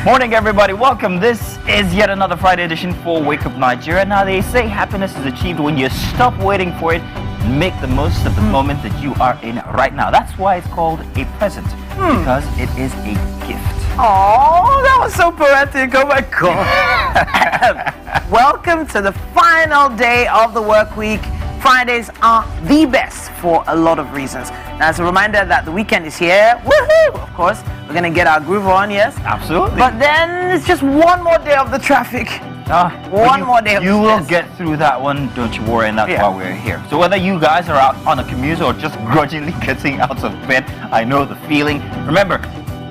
Morning, everybody. Welcome. This is yet another Friday edition for Wake Up Nigeria. Now, they say happiness is achieved when you stop waiting for it and make the most of the moment that you are in right now. That's why it's called a present, because it is a gift. Oh, that was so poetic. Oh, my God. Welcome to the final day of the work week. Fridays are the best for a lot of reasons. Now, as a reminder that the weekend is here, woohoo! Of course, we're going to get our groove on, yes? Absolutely. But then it's just one more day of the traffic. One more day of the You will stress. get through that one, don't you worry, and that's why we're here. So whether you guys are out on a commute or just grudgingly getting out of bed, I know the feeling. Remember,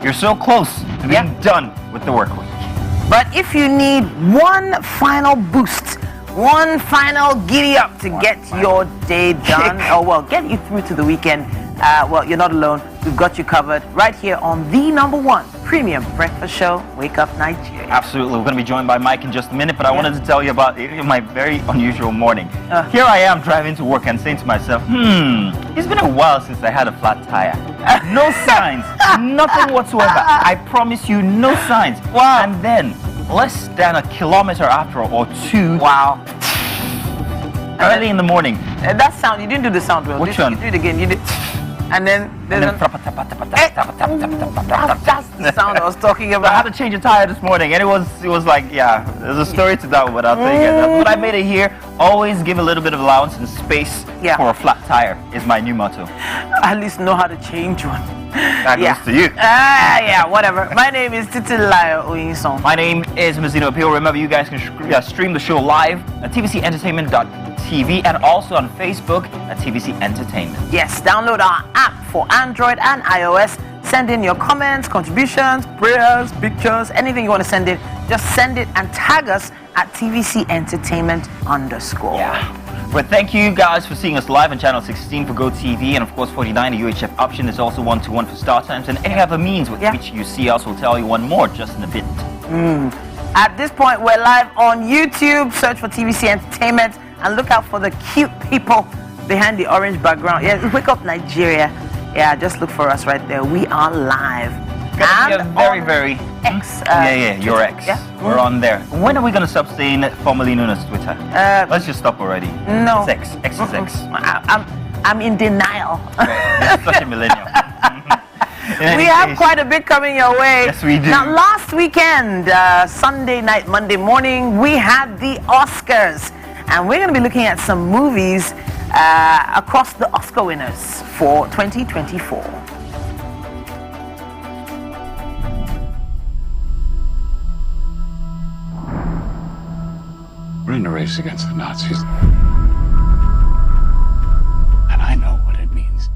you're so close to being done with the work week. But if you need one final boost, one final giddy up to get your day done, get you through to the weekend, you're not alone. We've got you covered right here on the #1 premium breakfast show, Wake Up Nigeria. Absolutely. We're going to be joined by Mike in just a minute, but I wanted to tell you about my very unusual morning. Here I am driving to work and saying to myself, it's been a while since I had a flat tire. No signs, nothing whatsoever. I promise you, no signs. Wow. And then, less than a kilometer after or two, Wow. early in the morning. That sound, you didn't do the sound well. Which one? Do it again. You did. And then there's that's the sound I was talking I about. had to change a tire this morning, and it was like, there's a story to that one, but I'll tell you guys. But I made it here. Always give a little bit of allowance and space for a flat tire is my new motto. At least know how to change one. That goes to you. Whatever. My name is Titilayo Oyinson. My name is Mazino Appeal. Remember, you guys can stream the show live at tvcentertainment.tv and also on Facebook at TVC Entertainment. Yes, download our app for Android and iOS. Send in your comments, contributions, prayers, pictures, anything you want to send in. Just send it and tag us at TVC Entertainment _. Yeah. But thank you guys for seeing us live on channel 16 for GOTV, and of course 49, the UHF option is also 121 for StarTimes, and any other means with which you see us. We'll tell you one more just in a bit. At this point, we're live on YouTube. Search for TVC Entertainment and look out for the cute people behind the orange background. Yeah, Wake Up Nigeria. Yeah, just look for us right there. We are live. And very X. your X. Yeah. We're on there. When are we going to stop saying formerly known as Twitter? Let's just stop already. No. It's X. X is X. I'm in denial. You're such a millennial. We have quite a bit coming your way. Yes, we do. Now, last weekend, Sunday night, Monday morning, we had the Oscars. And we're going to be looking at some movies across the Oscar winners for 2024. We're in a race against the Nazis. And I know what it means.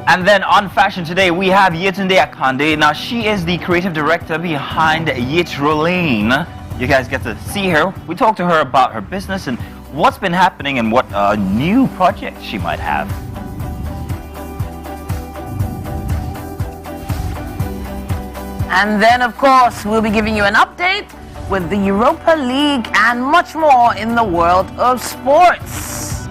And then on Fashion Today, we have Yetunde Akande. Now, she is the creative director behind Yetrolane. You guys get to see her. We talked to her about her business and what's been happening and what new projects she might have. And then, of course, we'll be giving you an update with the Europa League and much more in the world of sports.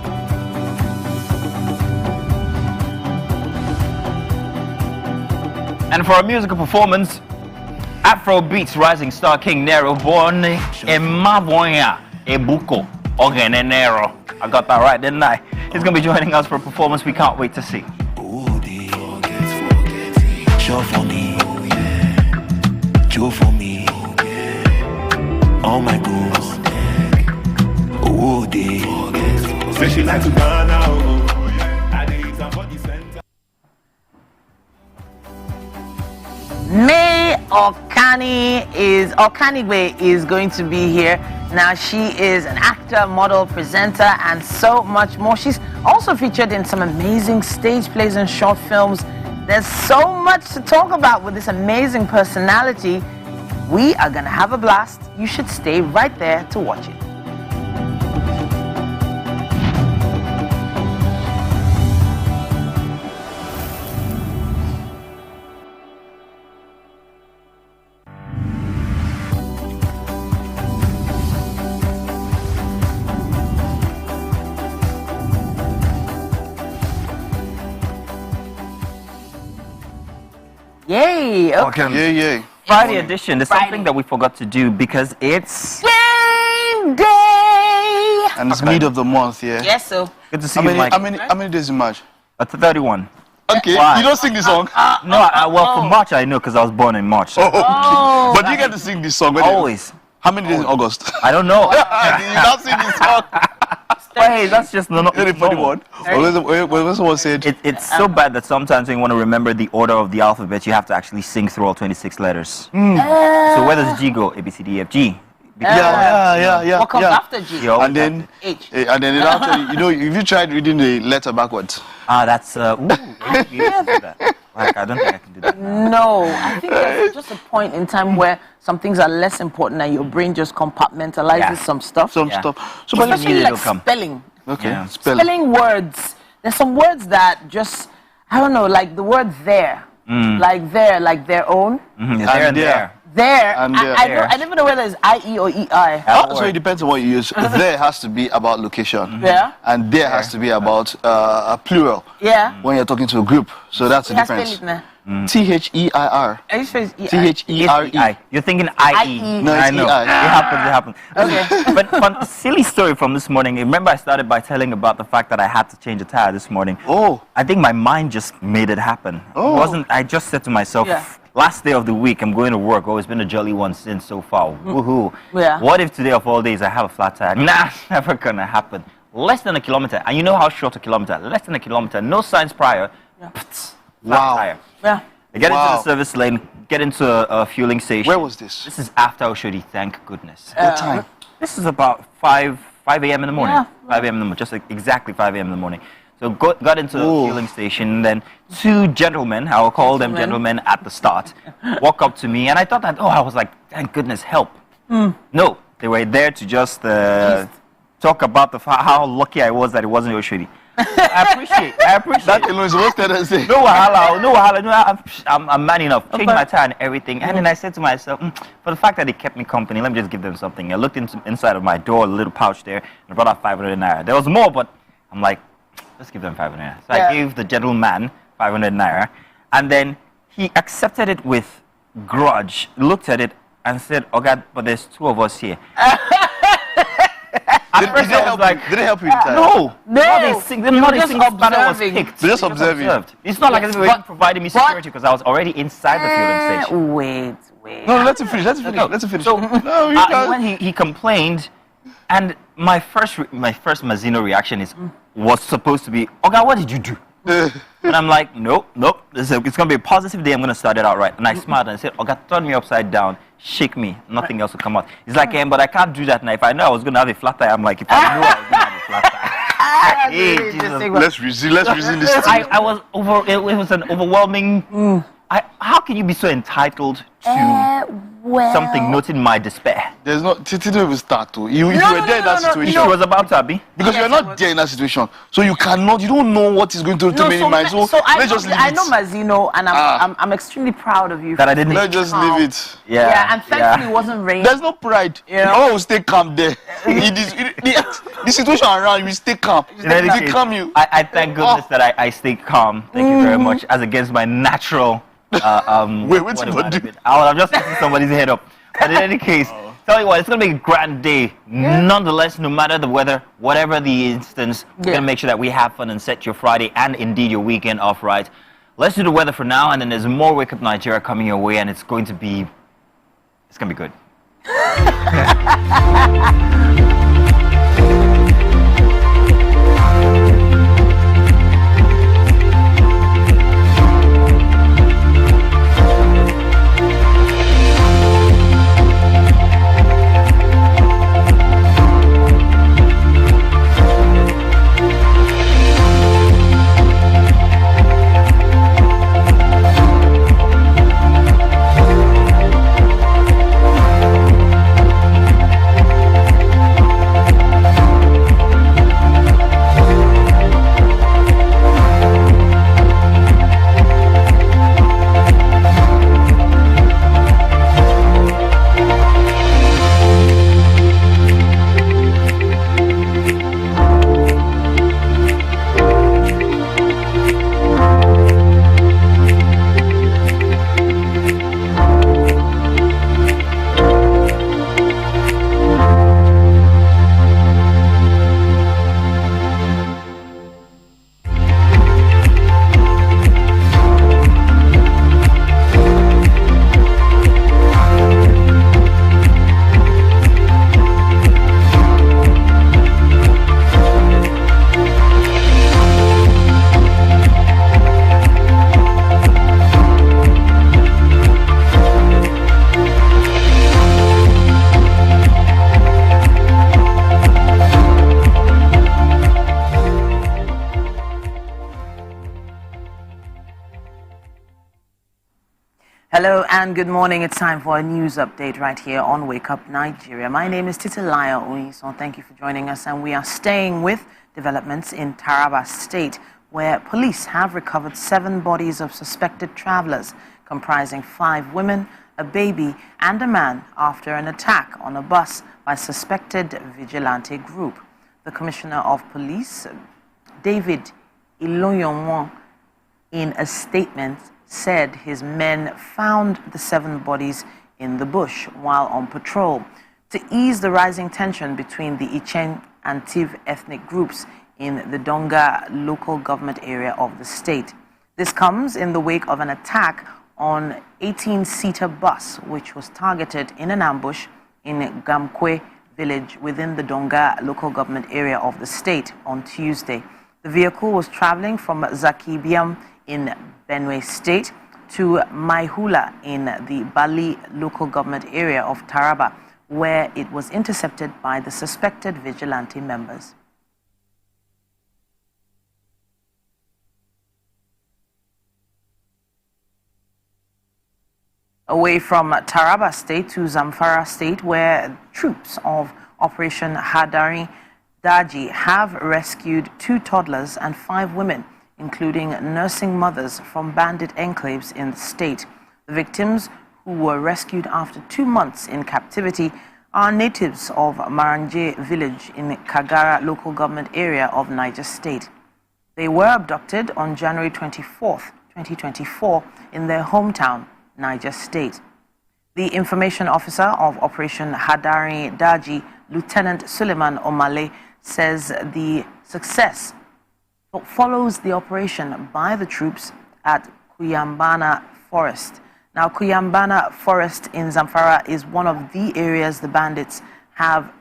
And for our musical performance, Afrobeats rising star King Nero, born in Maboya, Ebuko, Ogenenero. I got that right, didn't I? He's going to be joining us for a performance we can't wait to see. Show for me, Joe for me, all my goals. Oh, they. Say she like to burn out. May Okaniwe is going to be here. Now, she is an actor, model, presenter, and so much more. She's also featured in some amazing stage plays and short films. There's so much to talk about with this amazing personality. We are going to have a blast. You should stay right there to watch it. Yay! Okay. Yeah. Friday edition. There's Friday. something that we forgot to do because it's Game day! And it's mid of the month, yeah. Yes, so. good to see How you, many, Mike. how many days in March? It's 31. Okay, Why? you don't sing the song. No, well, for March I know because I was born in March. So Oh, okay. But you get to sing this song. when always. How many days in August? I don't know. You not sing this song. Hey, that's just no. Very funny one. When someone said, It's so bad that sometimes when you want to remember the order of the alphabet, you have to actually sing through all 26 letters. So where does G go? A, B, C, D, E, F, G. yeah. What comes yeah. after G? You always And then, H. and then it actually, you know, if you tried reading the letter backwards, that's ooh, I used to do that. Like, I don't think I can do that now. No, I think there's just a point in time where some things are less important and your brain just compartmentalizes Yeah. some stuff. some Yeah. stuff. So, but Especially it'll like come. spelling. okay, Yeah. Spelling words. There's some words that just, I don't know, like the word there. Like there, like their own. Mhm, it's there and there. There. And I never know whether it's I-E or E-I. So it depends on what you use. There has to be about location. Yeah. And there has to be about a plural Yeah. when you're talking to a group. So that's the It has spell difference. it now. Their. Are you sure it's E-I? Thera. I. You're thinking I-E. I-E. No, I it's know. EI. It happens. Okay. But fun, silly story from this morning. Remember I started by telling about the fact that I had to change a tire this morning. Oh. I think my mind just made it happen. Oh. I just said to myself, Yeah. last day of the week, I'm going to work. Oh, it's been a jolly one since so far. Woohoo. Yeah. What if today of all days I have a flat tire? Nah, never gonna happen. Less than a kilometer. And you know how short a kilometer? Less than a kilometer. No signs prior. Flat Wow. tire. Yeah. I get into Wow. the service lane, get into a fueling station. Where was this? This is after Oshodi, thank goodness. What time? This is about 5 a.m. in the morning. Yeah. 5 a.m. in the morning, just like exactly 5 a.m. in the morning. So got into the Ooh. fueling station, then two gentlemen, I will call them gentlemen at the start, walk up to me, and I thought that, I was like, thank goodness, help. No, they were there to just talk about how lucky I was that it wasn't Oshodi. I appreciate That alone is what I say. no wahala, no, I'm man enough. Changed my tire and everything. And then I said to myself, for the fact that they kept me company, let me just give them something. I looked inside of my door, a little pouch there, and I brought out 500 naira. There was more, but I'm like, let's give them 500 naira. So Yeah. I gave the gentleman 500 naira, and then he accepted it with grudge, looked at it, and said, "Oh God, but there's two of us here." At first I was like, Did they help you in time? no, not a just single spanner was observing. picked. They're just They observing. It's not like as if they were But- providing me security because I was already inside the fueling station. Wait. No, let him finish. Let him finish. So no, you can't. when he complained, and my first Mazino reaction was supposed to be, "Oh God, what did you do?" And I'm like, nope. It's going to be a positive day. I'm going to start it out right. And I smiled and I said, "Oh God, turn me upside down, shake me, nothing else will come out." He's like, but I can't do that now. If I know I was going to have a flat tire, I'm like, if I knew I was going to have a flat tire. Hey, Jesus. Let's resume this. I was it was an overwhelming. How can you be so entitled to something noting my despair? There's not. Tito will start to. You were there in that She situation. was about to be. Because you're not there in that situation, so you cannot. You don't know what is going to No, many minds. So let's just leave I it. know Mazino, and I'm extremely proud of you. That I didn't. Let's just leave it. Yeah, and thankfully it wasn't raining. There's no pride. Yeah. No one will stay calm there. The situation around you will stay calm. In any They case, calm you. I thank goodness that I stay calm. Thank you very much. As against my natural. Wait, what you it gonna might do? have been. I would have just taken somebody's head up. But in any case, tell you what, it's gonna be a grand day. Nonetheless, no matter the weather, whatever the instance, we're gonna make sure that we have fun and set your Friday and indeed your weekend off right. Let's do the weather for now, and then there's more Wake Up Nigeria coming your way, and it's gonna be good. Hello and good morning. It's time for a news update right here on Wake Up Nigeria. My name is Titilaya Oyison. Thank you for joining us, and we are staying with developments in Taraba State, where police have recovered 7 bodies of suspected travelers, comprising 5 women, a baby, and a man after an attack on a bus by suspected vigilante group. The Commissioner of Police, David Iloyonwon, in a statement said his men found the 7 bodies in the bush while on patrol to ease the rising tension between the Ichen and Tiv ethnic groups in the Donga local government area of the state. This comes in the wake of an attack on an 18-seater bus which was targeted in an ambush in Gamkwe village within the Donga local government area of the state on Tuesday. The vehicle was traveling from Zakibiam in Benue State to Maihula in the Bali local government area of Taraba, where it was intercepted by the suspected vigilante members. Away from Taraba State to Zamfara State, where troops of Operation Hadari Daji have rescued 2 toddlers and 5 women, including nursing mothers, from bandit enclaves in the state. The victims, who were rescued after 2 months in captivity, are natives of Maranje village in Kagara local government area of Niger State. They were abducted on January 24th, 2024 in their hometown, Niger State. The information officer of Operation Hadari Daji, Lieutenant Suleiman Omale, says the success follows the operation by the troops at Kuyambana Forest. Now, Kuyambana Forest in Zamfara is one of the areas the bandits have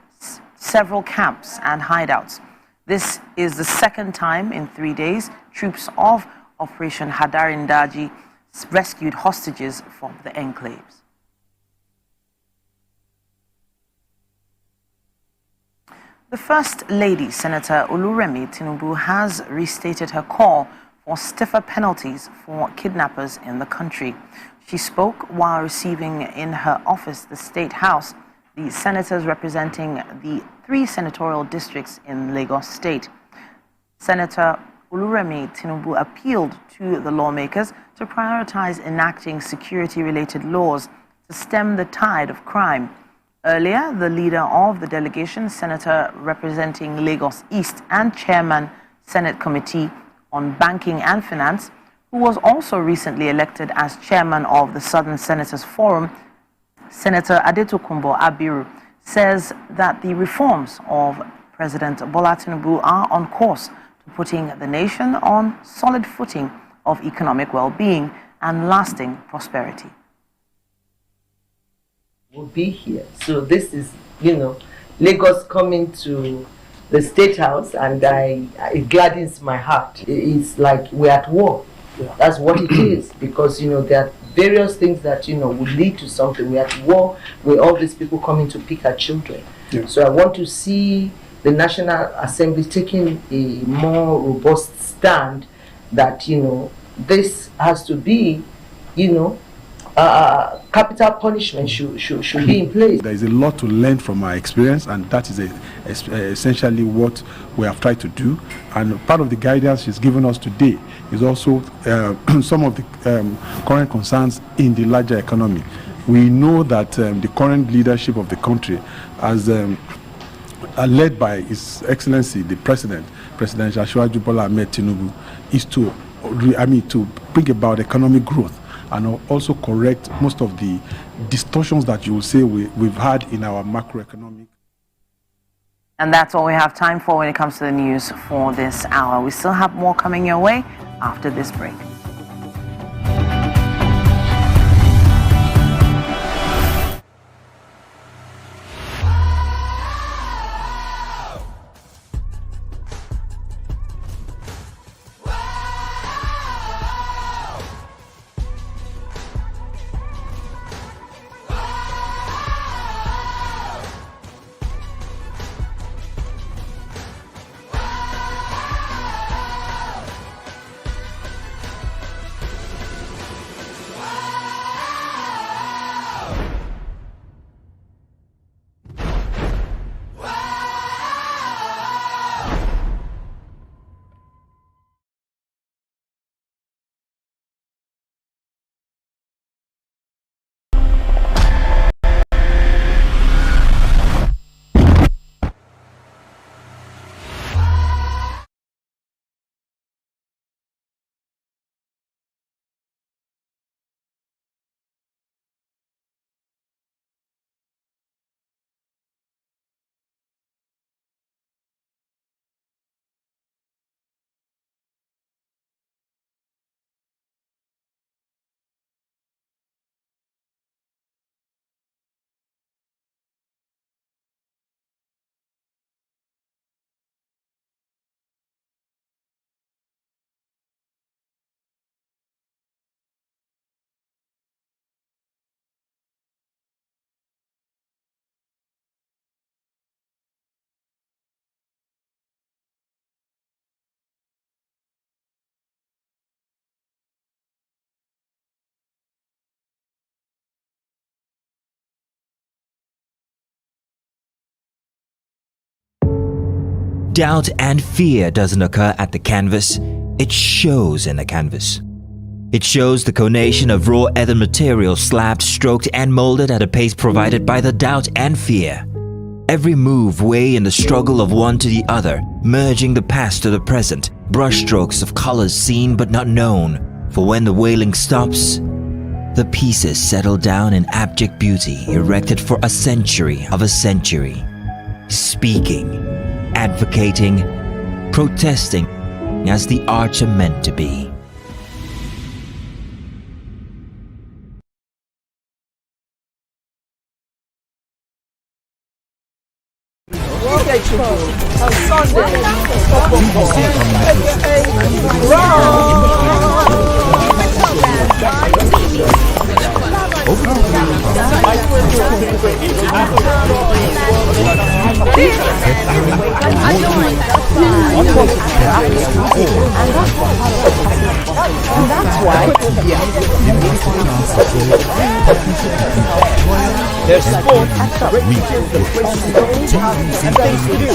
several camps and hideouts. This is the second time in 3 days troops of Operation Hadarin Daji rescued hostages from the enclaves. The First Lady, Senator Oluremi Tinubu, has restated her call for stiffer penalties for kidnappers in the country. She spoke while receiving in her office the State House the senators representing the 3 senatorial districts in Lagos State. Senator Oluremi Tinubu appealed to the lawmakers to prioritize enacting security-related laws to stem the tide of crime. Earlier, the leader of the delegation, Senator representing Lagos East and Chairman, Senate Committee on Banking and Finance, who was also recently elected as Chairman of the Southern Senators Forum, Senator Adetokunbo Abiru, says that the reforms of President Bola Tinubu are on course to putting the nation on solid footing of economic well-being and lasting prosperity. Will be here. So this is, Lagos coming to the State House, and it gladdens my heart. It's like we're at war. Yeah. That's what it is, because, there are various things that, will lead to something. We're at war with all these people coming to pick our children. Yeah. So I want to see the National Assembly taking a more robust stand that, this has to be, capital punishment should be in place. There is a lot to learn from our experience, and that is essentially what we have tried to do. And part of the guidance she's given us today is also some of the current concerns in the larger economy. We know that the current leadership of the country, as led by His Excellency the President Asiwaju Bola Ahmed Tinubu, is to bring about economic growth and also correct most of the distortions that you will say we've had in our macroeconomic. And that's all we have time for when it comes to the news for this hour. We still have more coming your way after this break. doubt and fear doesn't occur at the canvas, it shows in the canvas. It shows the conation of raw earthen material slabbed, stroked, and molded at a pace provided by the doubt and fear. Every move weigh in the struggle of one to the other, merging the past to the present, brushstrokes of colors seen but not known. For when the wailing stops, the pieces settle down in abject beauty erected for a century of a century. Speaking, advocating, protesting as the arts are meant to be. There's sport, and things to do.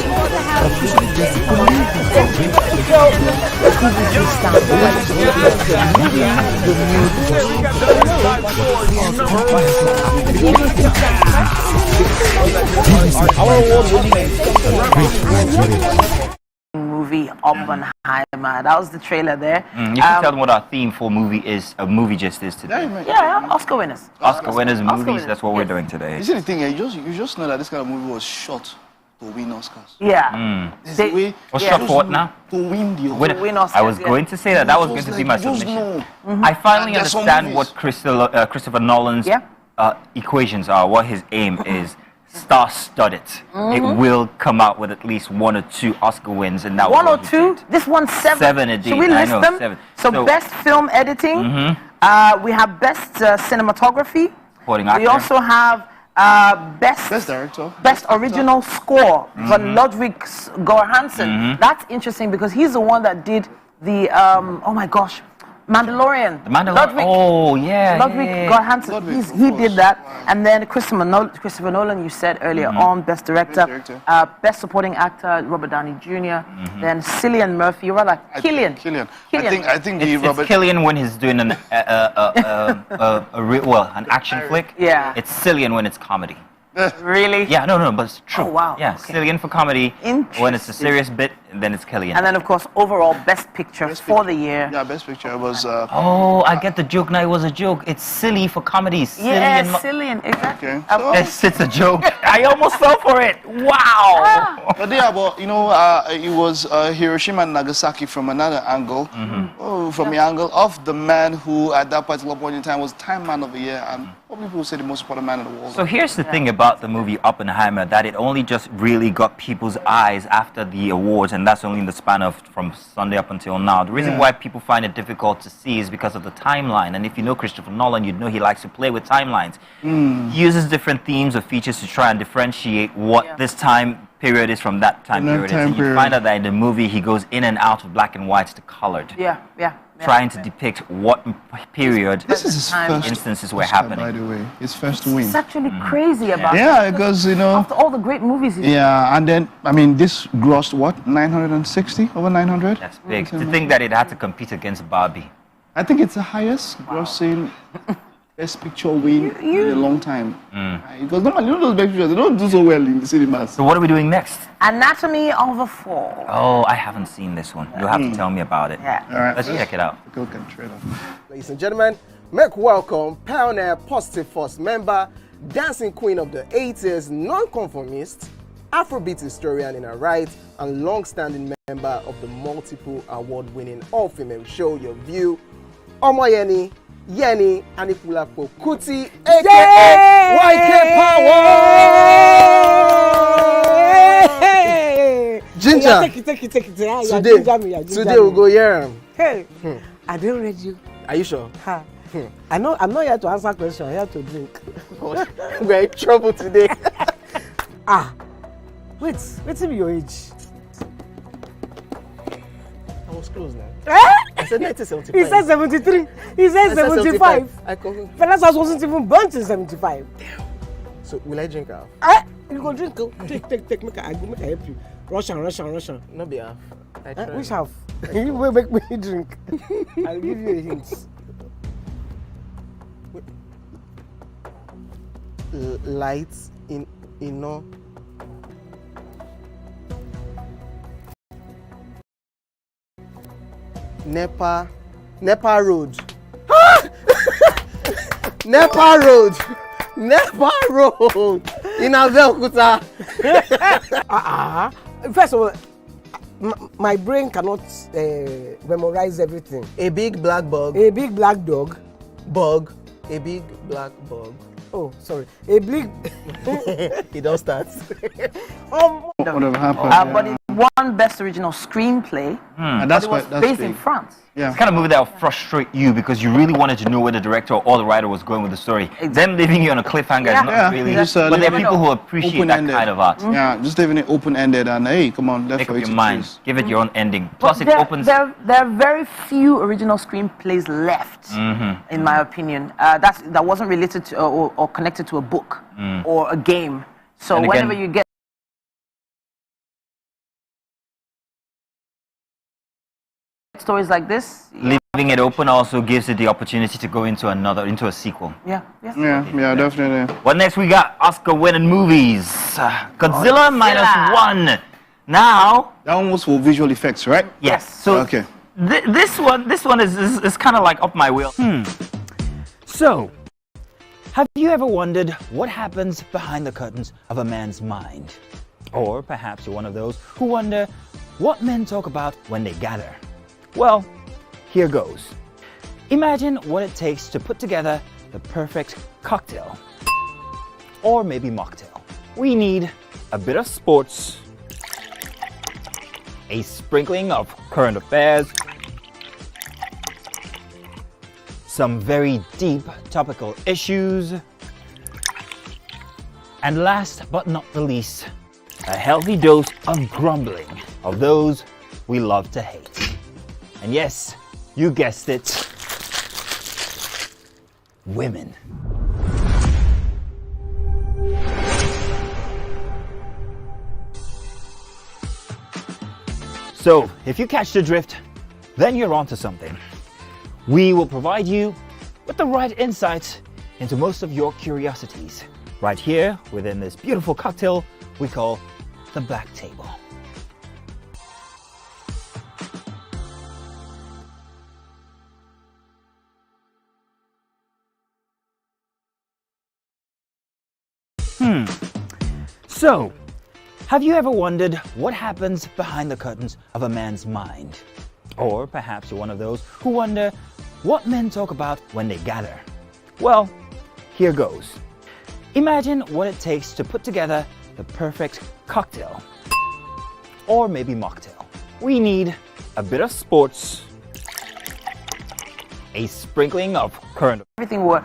Movie Oppenheimer. That was the trailer there. You can tell them what our theme for movie is. A movie just is today. Yeah, Oscar winners. Oscar winners, movies. winners, That's what we're yes. doing today. You see the thing, you just know that this kind of movie was shot to win Oscars. Yeah. There's a way What's Yeah. shot for what now? to win the Win- win I Oscars, was yeah. going to say that. That was going Just to be like, my you just submission. know. I finally There's some understand movies. what Christopher Nolan's Yeah. equations are, what his aim is. Star-studded. It will come out with at least 1 or 2 Oscar wins, and that One was or what we two? did. This one's 7. 7 indeed. Should we I list know, them? 7. So So- best film editing. We have best cinematography. Supporting We actor. also have best director. best original score from Ludwig Göransson. That's interesting because he's the one that did the oh my gosh, Mandalorian. The Mandalorian. Oh, yeah. Ludwig yeah. Göransson. Ludwig, He of did course. that, and then Christopher Nolan. You said earlier on best director, best supporting actor Robert Downey Jr. Then Cillian Murphy. Killian. I think the It's Robert. Killian when he's doing an an action flick. Yeah. It's Cillian when it's comedy. Really? Yeah, no, but it's true. Oh, wow, Yeah, okay. Cillian for comedy. When it's a Interesting. serious bit, then it's Killian. And then of course overall best picture for the year. Yeah, best picture was. Oh, I get the joke now. It was a joke. It's silly for comedy. Yeah, Cillian. Cillian, exactly. Okay. It's a joke. I almost fell for it. Wow. But yeah, but it was Hiroshima and Nagasaki from another angle. From the angle of the man who, at that particular point in time, was Time Man of the Year, and probably people say the most important man in the world. So here's the thing about the movie Oppenheimer, that it only just really got people's eyes after the awards, and that's only in the span of from Sunday up until now. The reason why people find it difficult to see is because of the timeline. And if you know Christopher Nolan, you'd know he likes to play with timelines. He uses different themes or features to try and differentiate what this time period is from that time period. And you find out that in the movie he goes in and out of black and white to colored. Yeah. Trying to depict what period This is his first instances were Oscar, happening. by the way. His first win. It's actually crazy about Yeah, because, after all the great movies he's Yeah, and then, this grossed what? 960? Over 900? That's big. To think that it had to compete against Barbie. I think it's the highest grossing best picture win in a long time. Because normally, those best pictures, they don't do so well in the cinemas. So what are we doing next? Anatomy of a Fall. Oh, I haven't seen this one. You'll have to tell me about it. Yeah. All right, Let's check it out. Go look at the trailer. Ladies and gentlemen, make welcome pioneer Positive Force member, dancing queen of the 80s, non-conformist, Afrobeat historian in her right, and long-standing member of the multiple award-winning all-female show Your View, Omoyeni, Yeni, Anikulapo Kuti, aka YK Power! Ginger, Take it. today we'll go here. Hey, I didn't read you. Are you sure? Ha. I know. I'm not here to answer questions. I'm here to drink. We're in trouble today. Wait till your age. I was close now. Eh? I said 1975. He said 73. He said 75. I confirm. Fellas wasn't even born in 75. So will I drink out? You go drink. Take. Make I help you. Russian. No be half. I try. Which half? You will make me drink. I'll give you a hint. Lights in no. Nepa Road. Nepa Road in Abeokuta. First of all, my brain cannot memorize everything. A big black bug. A big black dog. Bug. A big black bug. Oh, sorry. A big. It all starts. Whatever happened. But it won Best Original Screenplay. And that's But it was quite, that's based in big. France. Yeah. It's kind of movie that will frustrate you because you really wanted to know where the director or the writer was going with the story. Them leaving you on a cliffhanger is not really. Just, but there are leaving people it who appreciate that open-ended. kind of art. Yeah, just leaving it open-ended and hey, come on, Make therefore up your mind. Give it your own ending. Plus, But it opens. there are very few original screenplays left, in my opinion. That wasn't related to or connected to a book or a game. So And whenever again- you get stories like this, Leaving it open also gives it the opportunity to go into a sequel. yeah. Yeah, definitely. What next we got? Oscar-winning movies. Godzilla -1. Now, That one was for visual effects, right? yes. So Okay. this one is kind of like up my wheel. So, have you ever wondered what happens behind the curtains of a man's mind? Or perhaps you're one of those who wonder what men talk about when they gather. Well, here goes. Imagine what it takes to put together the perfect cocktail. Or maybe mocktail. We need a bit of sports, a sprinkling of current affairs, some very deep topical issues, and last but not the least, a healthy dose of grumbling of those we love to hate. And yes, you guessed it, women. So, if you catch the drift, then you're onto something. We will provide you with the right insights into most of your curiosities, right here within this beautiful cocktail we call the Black Table. So, have you ever wondered what happens behind the curtains of a man's mind? Or perhaps you're one of those who wonder what men talk about when they gather. Well, here goes. Imagine what it takes to put together the perfect cocktail. Or maybe mocktail. We need a bit of sports, a sprinkling of current. Everything were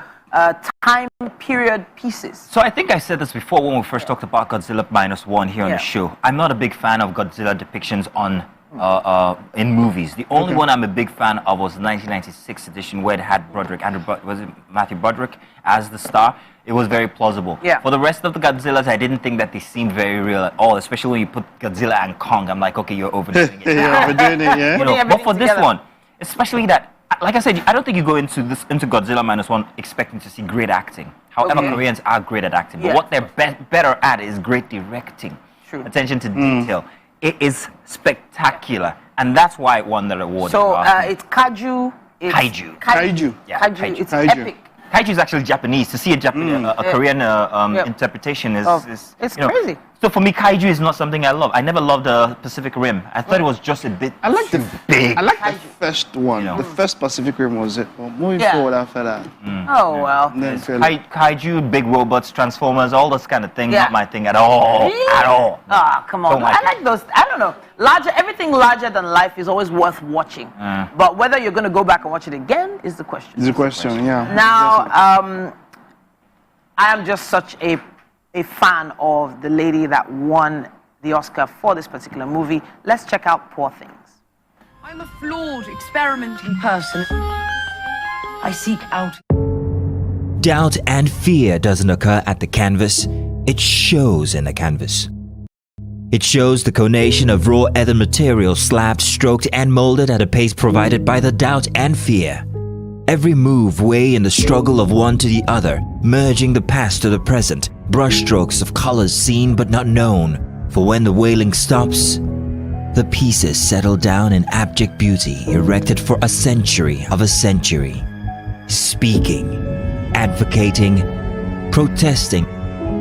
time period pieces. So I think I said this before when we first talked about Godzilla -1 here on the show. I'm not a big fan of Godzilla depictions on in movies. The only one I'm a big fan of was the 1996 edition where it had was it Matthew Broderick as the star? It was very plausible. Yeah. For the rest of the Godzillas, I didn't think that they seemed very real at all, especially when you put Godzilla and Kong. I'm like, okay, you're overdoing it. Yeah, we're doing it, yeah. You know, but for this together. one, especially that, like I said, I don't think you go into Godzilla -1 expecting to see great acting. However, Koreans are great at acting, but what they're better at is great directing. True. Attention to detail. It is spectacular, and that's why it won the award. So it's Kaiju. Kaiju. Kaiju. Yeah, Kaiju. It's Kaiju. epic. Kaiju is actually Japanese. To see a Korean interpretation is It's you know, crazy. So for me, Kaiju is not something I love. I never loved the Pacific Rim. I thought it was just a bit too big. I like the first one. You know. The first Pacific Rim was it. Well, moving Yeah. forward after that. Oh well. Then feel like, Kaiju, big robots, Transformers, all those kind of things. Yeah. Not my thing at all. Really? At all. Ah, come on. Don't like I like those. I don't know. Everything larger than life is always worth watching. But whether you're going to go back and watch it again is the question. it's a question, yeah. Now, I am just such a fan of the lady that won the Oscar for this particular movie. Let's check out Poor Things. I'm a flawed, experimenting person. I seek out. Doubt and fear doesn't occur at the canvas, it shows in the canvas. It shows the conation of raw earthen material slabbed, stroked, and molded at a pace provided by the doubt and fear. Every move weigh in the struggle of one to the other, merging the past to the present, brushstrokes of colors seen but not known. For when the wailing stops, the pieces settle down in abject beauty, erected for a century of a century. Speaking, advocating, protesting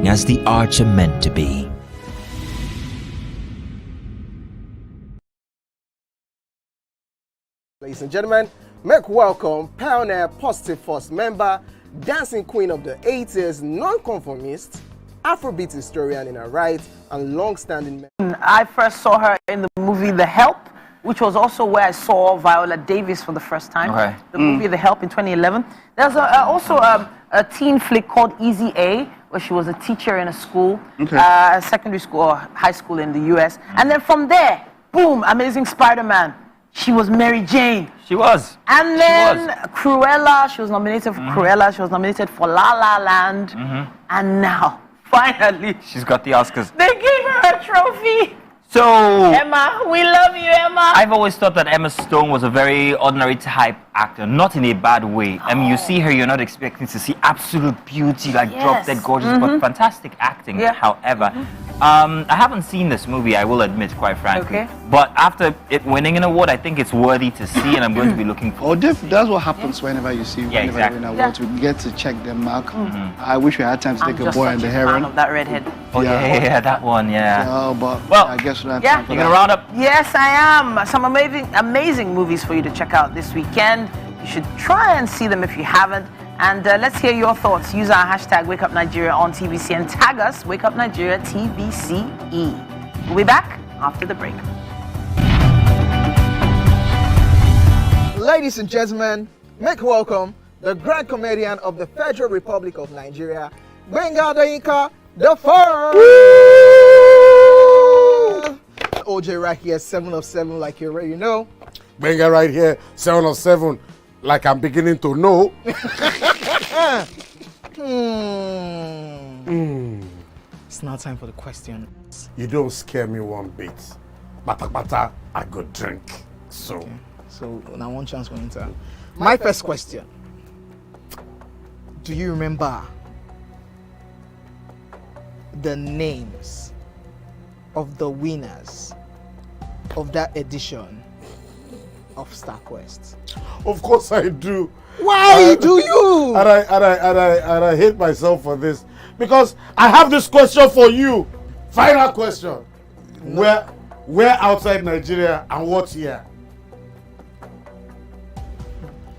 as the arts are meant to be. Ladies and gentlemen, make welcome pioneer Positive Force member, dancing queen of the 80s, non-conformist, Afrobeat historian in her right, and long-standing. I first saw her in the movie The Help, which was also where I saw Viola Davis for the first time. Okay. The movie The Help in 2011. There's also a teen flick called Easy A, where she was a teacher in a school, secondary school or high school in the US. And then from there, boom, Amazing Spider-Man. She was Mary Jane. She was. And then Cruella, she was nominated for Cruella. She was nominated for La La Land. And now, finally, she's got the Oscars. they gave her a trophy. So, Emma, we love you, Emma. I've always thought that Emma Stone was a very ordinary type actor, not in a bad way. I mean, you see her, you're not expecting to see absolute beauty, like drop dead gorgeous, but fantastic acting. However, I haven't seen this movie, I will admit, quite frankly. But after it winning an award, I think it's worthy to see, and I'm going to be looking forward. That's what happens whenever you see whenever you win awards. We get to check their mark. I wish we had time to take a boy and the heron. Of that redhead. Oh yeah, that one, but well, I guess we'll yeah. You're gonna round up? Yes, I am. Some amazing movies for you to check out this weekend. You should try and see them if you haven't. And let's hear your thoughts. Use our hashtag #WakeUpNigeria on TVC and tag us #WakeUpNigeria TVCE. We'll be back after the break. Ladies and gentlemen, make welcome the grand comedian of the Federal Republic of Nigeria, Gbenga Adeyinka the First. OJ right here, 7 of 7, like you already know. Gbenga right here, 7 of 7, like I'm beginning to know. It's now time for the question. You don't scare me one bit. Bata, I go drink. So. Okay. So now one chance for Inter. My first question. Do you remember the names of the winners of that edition of StarQuest? Of course I do. Why do you? And I hate myself for this, because I have this question for you. Final question. No. Where outside Nigeria and what year?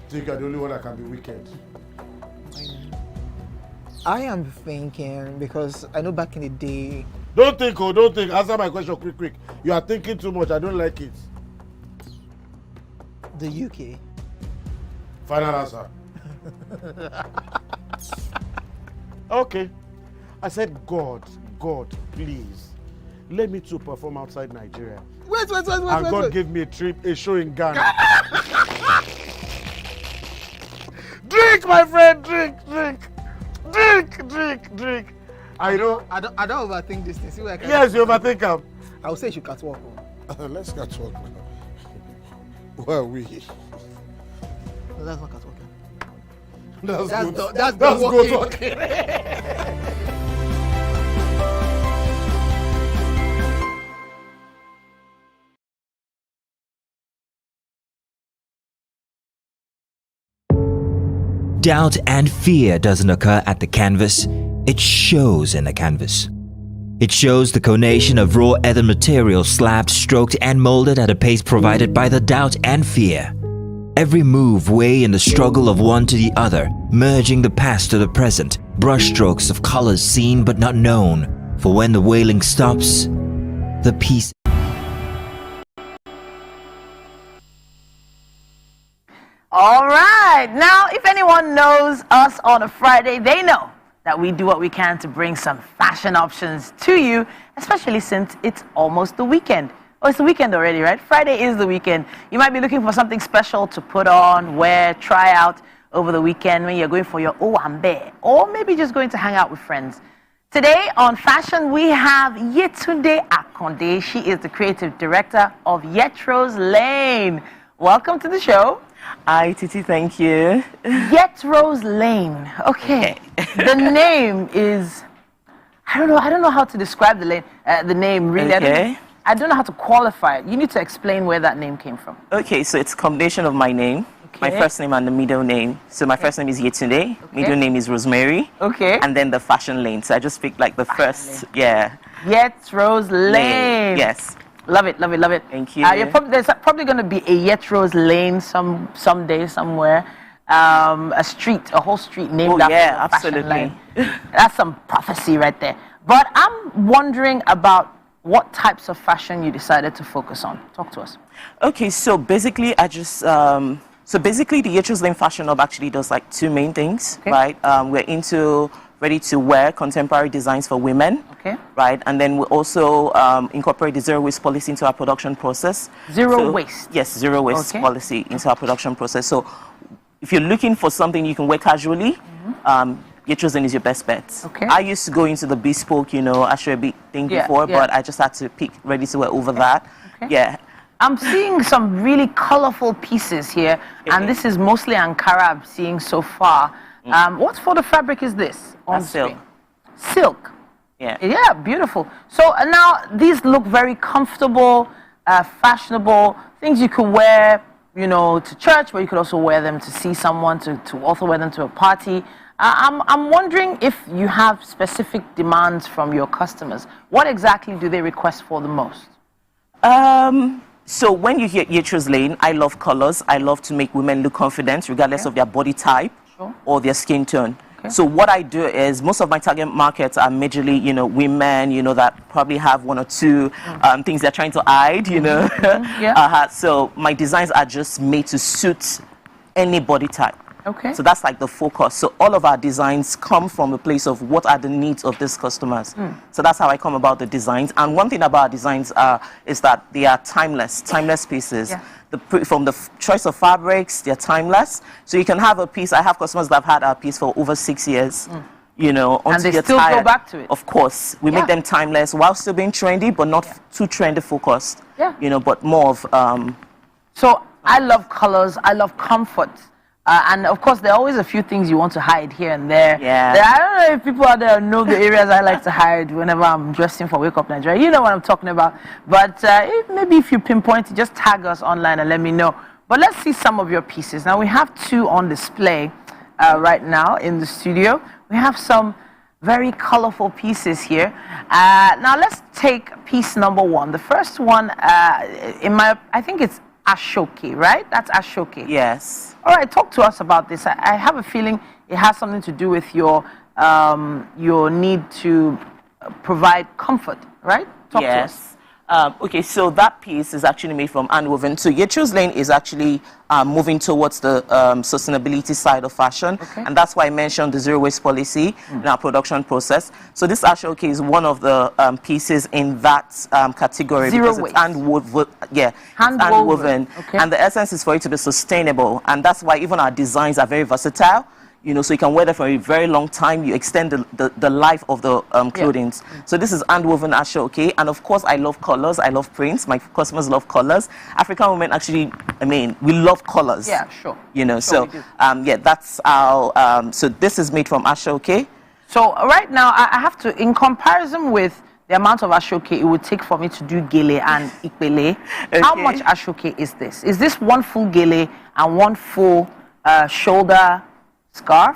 I think you're the only one that can be wicked. I am thinking, because I know back in the day. Don't think. Answer my question quick. You are thinking too much. I don't like it. The UK. Final answer. Okay. I said, God, please, let me to perform outside Nigeria. Wait. And God gave me a trip, a show in Ghana. Drink, my friend, drink. I don't overthink this thing. See where I can. Yes, you overthink them. I would say you should catwalk. Let's catwalk now. Where are we? No, that's not catwalking. That's good talking. Doubt and fear doesn't occur at the canvas, it shows in the canvas. It shows the conation of raw earthen material slabbed, stroked, and molded at a pace provided by the doubt and fear. Every move weigh in the struggle of one to the other, merging the past to the present, brushstrokes of colors seen but not known. For when the wailing stops, the piece. All right. Now, if anyone knows us on a Friday, they know that we do what we can to bring some fashion options to you, especially since it's almost the weekend. Oh, it's the weekend already, right? Friday is the weekend. You might be looking for something special to put on, wear, try out over the weekend when you're going for your Owambe, or maybe just going to hang out with friends. Today on Fashion, we have Yetunde Akonde. She is the creative director of Yetro's Lane. Welcome to the show. Hi, Titi, thank you. Yetro's Lane. Okay. The name is, I don't know how to describe the name really. Okay. I don't know how to qualify it. You need to explain where that name came from. Okay, so it's a combination of my name, my first name and the middle name. So my first name is Yetunde, middle name is Rosemary. Okay. And then the fashion lane. So I just picked like the first, Yetro's Lane. Yes. Love it, love it, love it. Thank you. There's probably going to be a Yetro's Lane someday somewhere. A whole street named after the fashion lane. That's some prophecy right there. But I'm wondering about what types of fashion you decided to focus on. Talk to us. Okay, so basically I just, the Yetro's Lane Fashion Hub actually does like two main things, right? We're into ready-to-wear contemporary designs for women, right? And then we also incorporate the zero waste policy into our production process. Zero waste? Yes, zero waste policy into our production process. So if you're looking for something you can wear casually, Yetro's Lane is your best bet. I used to go into the bespoke, Ashwebi thing before, but I just had to pick ready-to-wear over that. Yeah. I'm seeing some really colorful pieces here, and this is mostly Ankara I'm seeing so far. What sort of fabric is this on the screen? Silk. Yeah. Yeah, beautiful. So now these look very comfortable, fashionable, things you could wear, to church, but you could also wear them to see someone, to also wear them to a party. I'm wondering if you have specific demands from your customers. What exactly do they request for the most? So when you hear Yetro's Lane, I love colors. I love to make women look confident regardless of their body type or their skin tone. So what I do is most of my target markets are majorly, women, that probably have one or two things they're trying to hide, So my designs are just made to suit any body type. So that's like the focus. So all of our designs come from a place of what are the needs of these customers. So that's how I come about the designs. And one thing about our designs is that they are timeless pieces. From the choice of fabrics, they're timeless. So you can have a piece. I have customers that have had our piece for over 6 years. And they still go back to it. Of course, we make them timeless while still being trendy, but not too trendy focused. But more of. So I love colors. I love comfort. And of course, there are always a few things you want to hide here and there. I don't know if people out there know the areas I like to hide whenever I'm dressing for Wake Up Nigeria. You know what I'm talking about. But maybe if you pinpoint it, just tag us online and let me know. But let's see some of your pieces. Now, we have two on display right now in the studio. We have some very colorful pieces here. Now, let's take piece number one. The first one, I think it's Ashoke, right? That's Ashoke. Yes. All right, talk to us about this. I have a feeling it has something to do with your need to provide comfort, right? Talk to us. Okay, so that piece is actually made from handwoven. So Yetro's Lane is actually moving towards the sustainability side of fashion, and that's why I mentioned the zero waste policy in our production process. So this Ashoke is one of the pieces in that category because it's handwoven. Handwoven. And the essence is for it to be sustainable, and that's why even our designs are very versatile. So you can wear them for a very long time. You extend the life of the clothing. So this is handwoven Ashoke, and of course I love colors. I love prints. My customers love colors. African women actually, we love colors. Yeah, sure. That's how. So this is made from Ashoke. So right now I have to, in comparison with the amount of Ashoke it would take for me to do gele and ipele, how much Ashoke is this? Is this one full gele and one full shoulder scarf?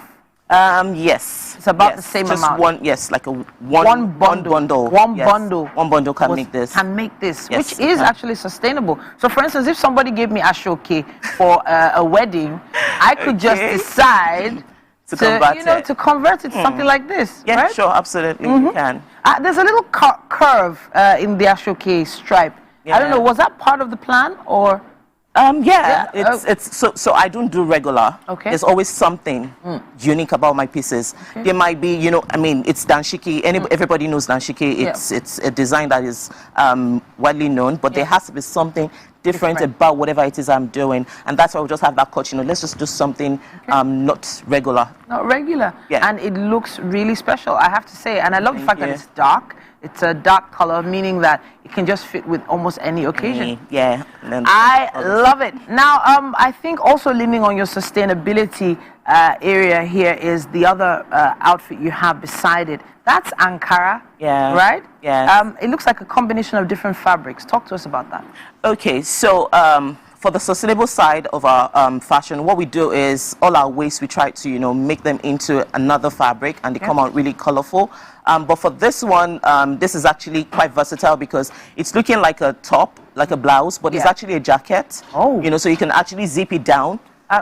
Yes. It's about the same just amount. Like a one bundle. One bundle. One bundle can make this. Which is actually susustainable. So, for instance, if somebody gave me Ashoke for a wedding, I could just decide to convert it to something like this. Yeah, right? sure, absolutely, you can. There's a little curve in the Ashoke stripe. I don't know, was that part of the plan or? Yeah, it's so I don't do regular. Okay. There's always something unique about my pieces. Okay. There might be, I mean, it's danshiki. Everybody knows danshiki. It's a design that is widely known, but there has to be something different about whatever it is I'm doing, and that's why we just have that cut. Let's just do something not regular. Not regular. Yeah. And it looks really special, I have to say. And I love the fact that it's dark. It's a dark color, meaning that it can just fit with almost any occasion. Yeah. I love it. Now, I think also leaning on your sustainability area here is the other outfit you have beside it. That's Ankara, right? Yeah. It looks like a combination of different fabrics. Talk to us about that. Okay, so for the sustainable side of our fashion, what we do is all our waste, we try to, make them into another fabric, and they come out really colorful. But for this one, this is actually quite versatile because it's looking like a top, like a blouse, but it's actually a jacket. Oh. So you can actually zip it down.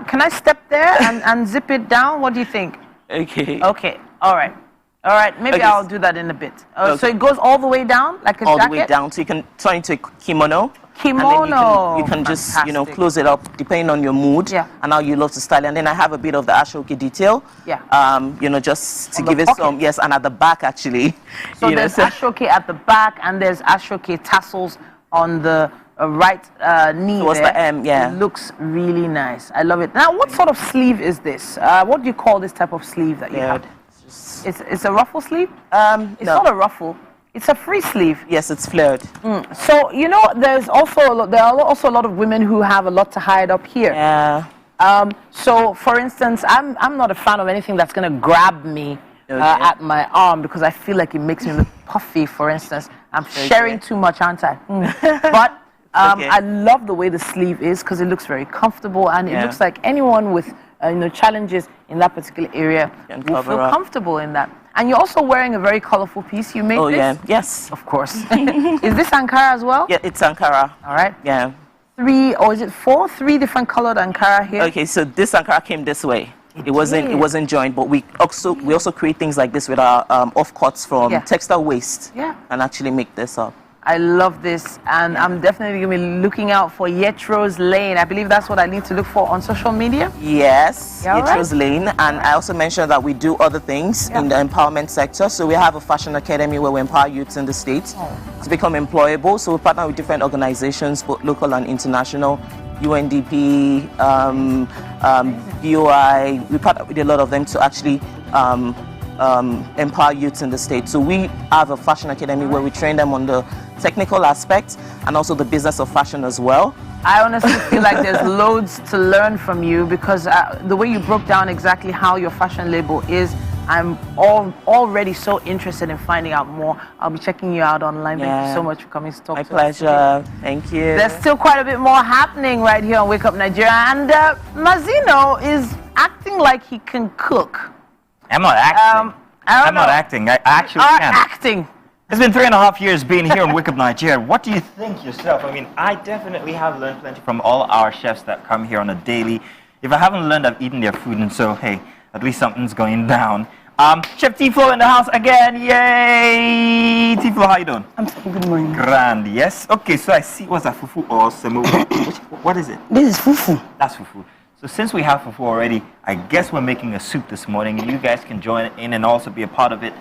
Can I step there and zip it down? What do you think? Okay. Okay, all right. All right, maybe Okay. I'll do that in a bit. Okay. So it goes all the way down, like a All jacket? the way down, so you can turn it into a kimono. Kimono. And then you can just, close it up depending on your mood and how you love to style it. And then I have a bit of the ashoke detail. Yeah. Just to On give the it pocket. some, yes, and at the back actually. So there's ashoke at the back, and there's ashoke tassels on the right knee Towards there. the M, yeah. It looks really nice. I love it. Now, what sort of sleeve is this? What do you call this type of sleeve that you have? It's a ruffle sleeve? It's not a ruffle. It's a free sleeve. Yes, it's flared. So, there's also there are also a lot of women who have a lot to hide up here. Yeah. So, for instance, I'm not a fan of anything that's going to grab me at my arm because I feel like it makes me look puffy, for instance. I'm sharing too much, aren't I? But I love the way the sleeve is because it looks very comfortable, and it looks like anyone with challenges in that particular area will feel comfortable in that. And you're also wearing a very colorful piece. You made this? Yeah. Yes. Of course. Is this Ankara as well? Yeah, it's Ankara. All right. Yeah. 3 different colored Ankara here? Okay, so this Ankara came this way. It wasn't joined, but we also create things like this with our off-cuts from textile waste. Yeah. And actually make this up. I love this, and I'm definitely going to be looking out for Yetro's Lane. I believe that's what I need to look for on social media. Yes, Yeah, Yetro's Lane. And I also mentioned that we do other things in the empowerment sector. So we have a fashion academy where we empower youths in the States to become employable. So we partner with different organizations, both local and international, UNDP, BOI. We partner with a lot of them to actually empower youths in the States. So we have a fashion academy where we train them on the technical aspects and also the business of fashion as well. I honestly feel like there's loads to learn from you because the way you broke down exactly how your fashion label is, I'm already so interested in finding out more. I'll be checking you out online. Thank you so much for coming to talk to us. My pleasure. Thank you. There's still quite a bit more happening right here on Wake Up Nigeria, and Mazino is acting like he can cook. I'm not acting. I'm not acting. I actually can. Acting. It's been 3.5 years being here on Wake Up Nigeria. What do you think yourself? I mean, I definitely have learned plenty from all our chefs that come here on a daily. If I haven't learned, I've eaten their food, and so, hey, at least something's going down. Chef T-Flo in the house again. Yay! T-Flo, how you doing? I'm fine. Good morning. Grand, yes. Okay, so I see what's a fufu or semo. What is it? This is fufu. That's fufu. So since we have fufu already, I guess we're making a soup this morning, and you guys can join in and also be a part of it.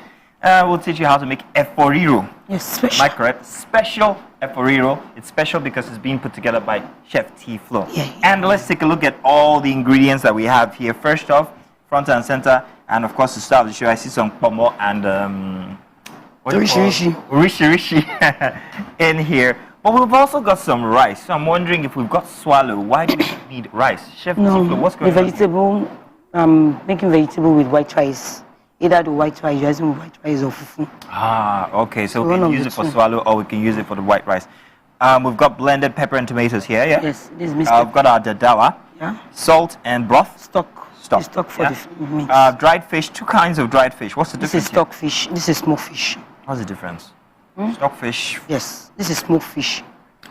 We'll teach you how to make eforiro. Yes, special. Am I correct? Special eforiro. It's special because it's being put together by Chef T-Flo. Yeah. And let's take a look at all the ingredients that we have here. First off, front and center, and of course to start the show, I see some pomo and rishi in here. But we've also got some rice. So I'm wondering if we've got swallow. Why do we need rice? Chef T-Flo, what's going the on? vegetable, making vegetable with white rice. Either the white rice, you're using white rice or fufu. Ah, okay. So we can use it for swallow or we can use it for the white rice. We've got blended pepper and tomatoes here, yeah? Yes, this is mixed. We've got our dadawa, salt and broth. Stock for the meat. Dried fish, 2 kinds of dried fish. What's the difference? This is stock fish. This is smoked fish. What's the difference? Stockfish. Yes, this is smoked fish.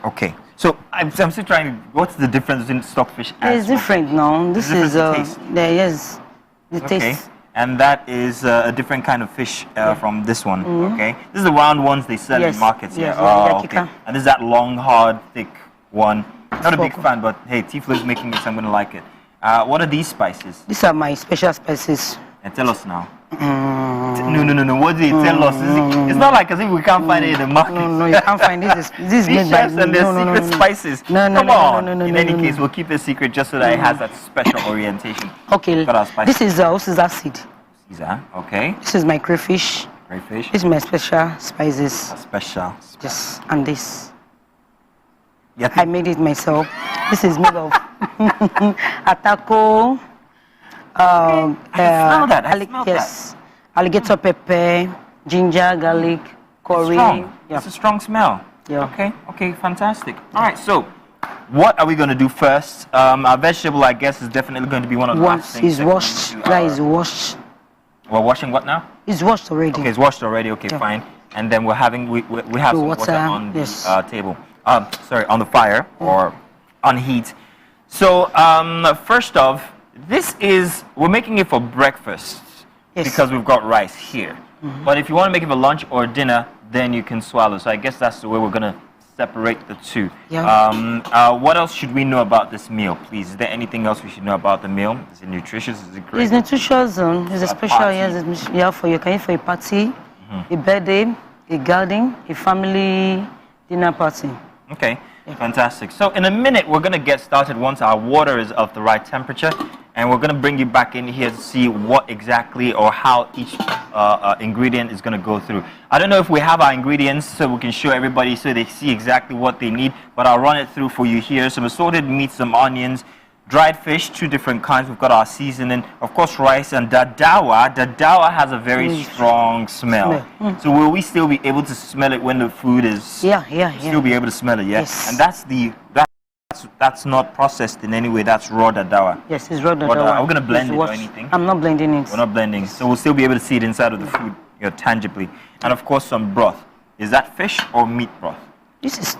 Okay. So I'm still trying to. What's the difference between stockfish and It's different now. This is the taste. And that is a different kind of fish from this one. Okay. This is the round ones they sell in markets. Yes, Okay. And this is that long, hard, thick one. Not a big fan, but hey, Tiflo is making it, so I'm gonna like it. What are these spices? These are my special spices. And tell us now. No. What do you tell us? It's not like as if we can't find it in the market. No, you can't find this. This is made by chefs and their secret spices. Come on. In any case, we'll keep it secret just so that it has that special orientation. Okay. Got our spices. This is Caesar seed. Caesar, okay. This is my crayfish. Crayfish. This is my special spices. Special. Yes, and this. Yeah. I made it myself. This is made of atako. I smell that. Yes. Alligator pepper, ginger, garlic, curry. Yeah. It's a strong smell. Yeah. Okay, fantastic. All right, so what are we going to do first? Our vegetable, I guess, is definitely going to be one of the last things. It's washed. That is washed. We're washing what now? It's washed already. Okay, it's washed already. Okay, Yeah. fine. And then we have some water on the table. Sorry, on the fire or on heat. So first off, we're making it for breakfast because we've got rice here. But if you want to make it for lunch or dinner, then you can swallow. So I guess that's the way we're going to separate the two. Yeah. What else should we know about this meal, please? Is there anything else we should know about the meal? Is it nutritious? Is it great? It's nutritious. It's a special. Yes, you can eat for a party, a birthday, a garden, a family dinner party. Okay, fantastic. So in a minute, we're going to get started once our water is of the right temperature. And we're going to bring you back in here to see what exactly or how each ingredient is going to go through. I don't know if we have our ingredients so we can show everybody so they see exactly what they need. But I'll run it through for you here. Some assorted meats, some onions, dried fish, 2 different kinds. We've got our seasoning, of course, rice and dadawa. Dadawa has a very strong smell. So will we still be able to smell it when the food is... Still be able to smell it, Yes. And that's not processed in any way. That's raw dadawa. Yes, it's raw dadawa. Are we going to blend it or anything? I'm not blending it. We're not blending. So we'll still be able to see it inside of the food tangibly. And of course, some broth. Is that fish or meat broth? This is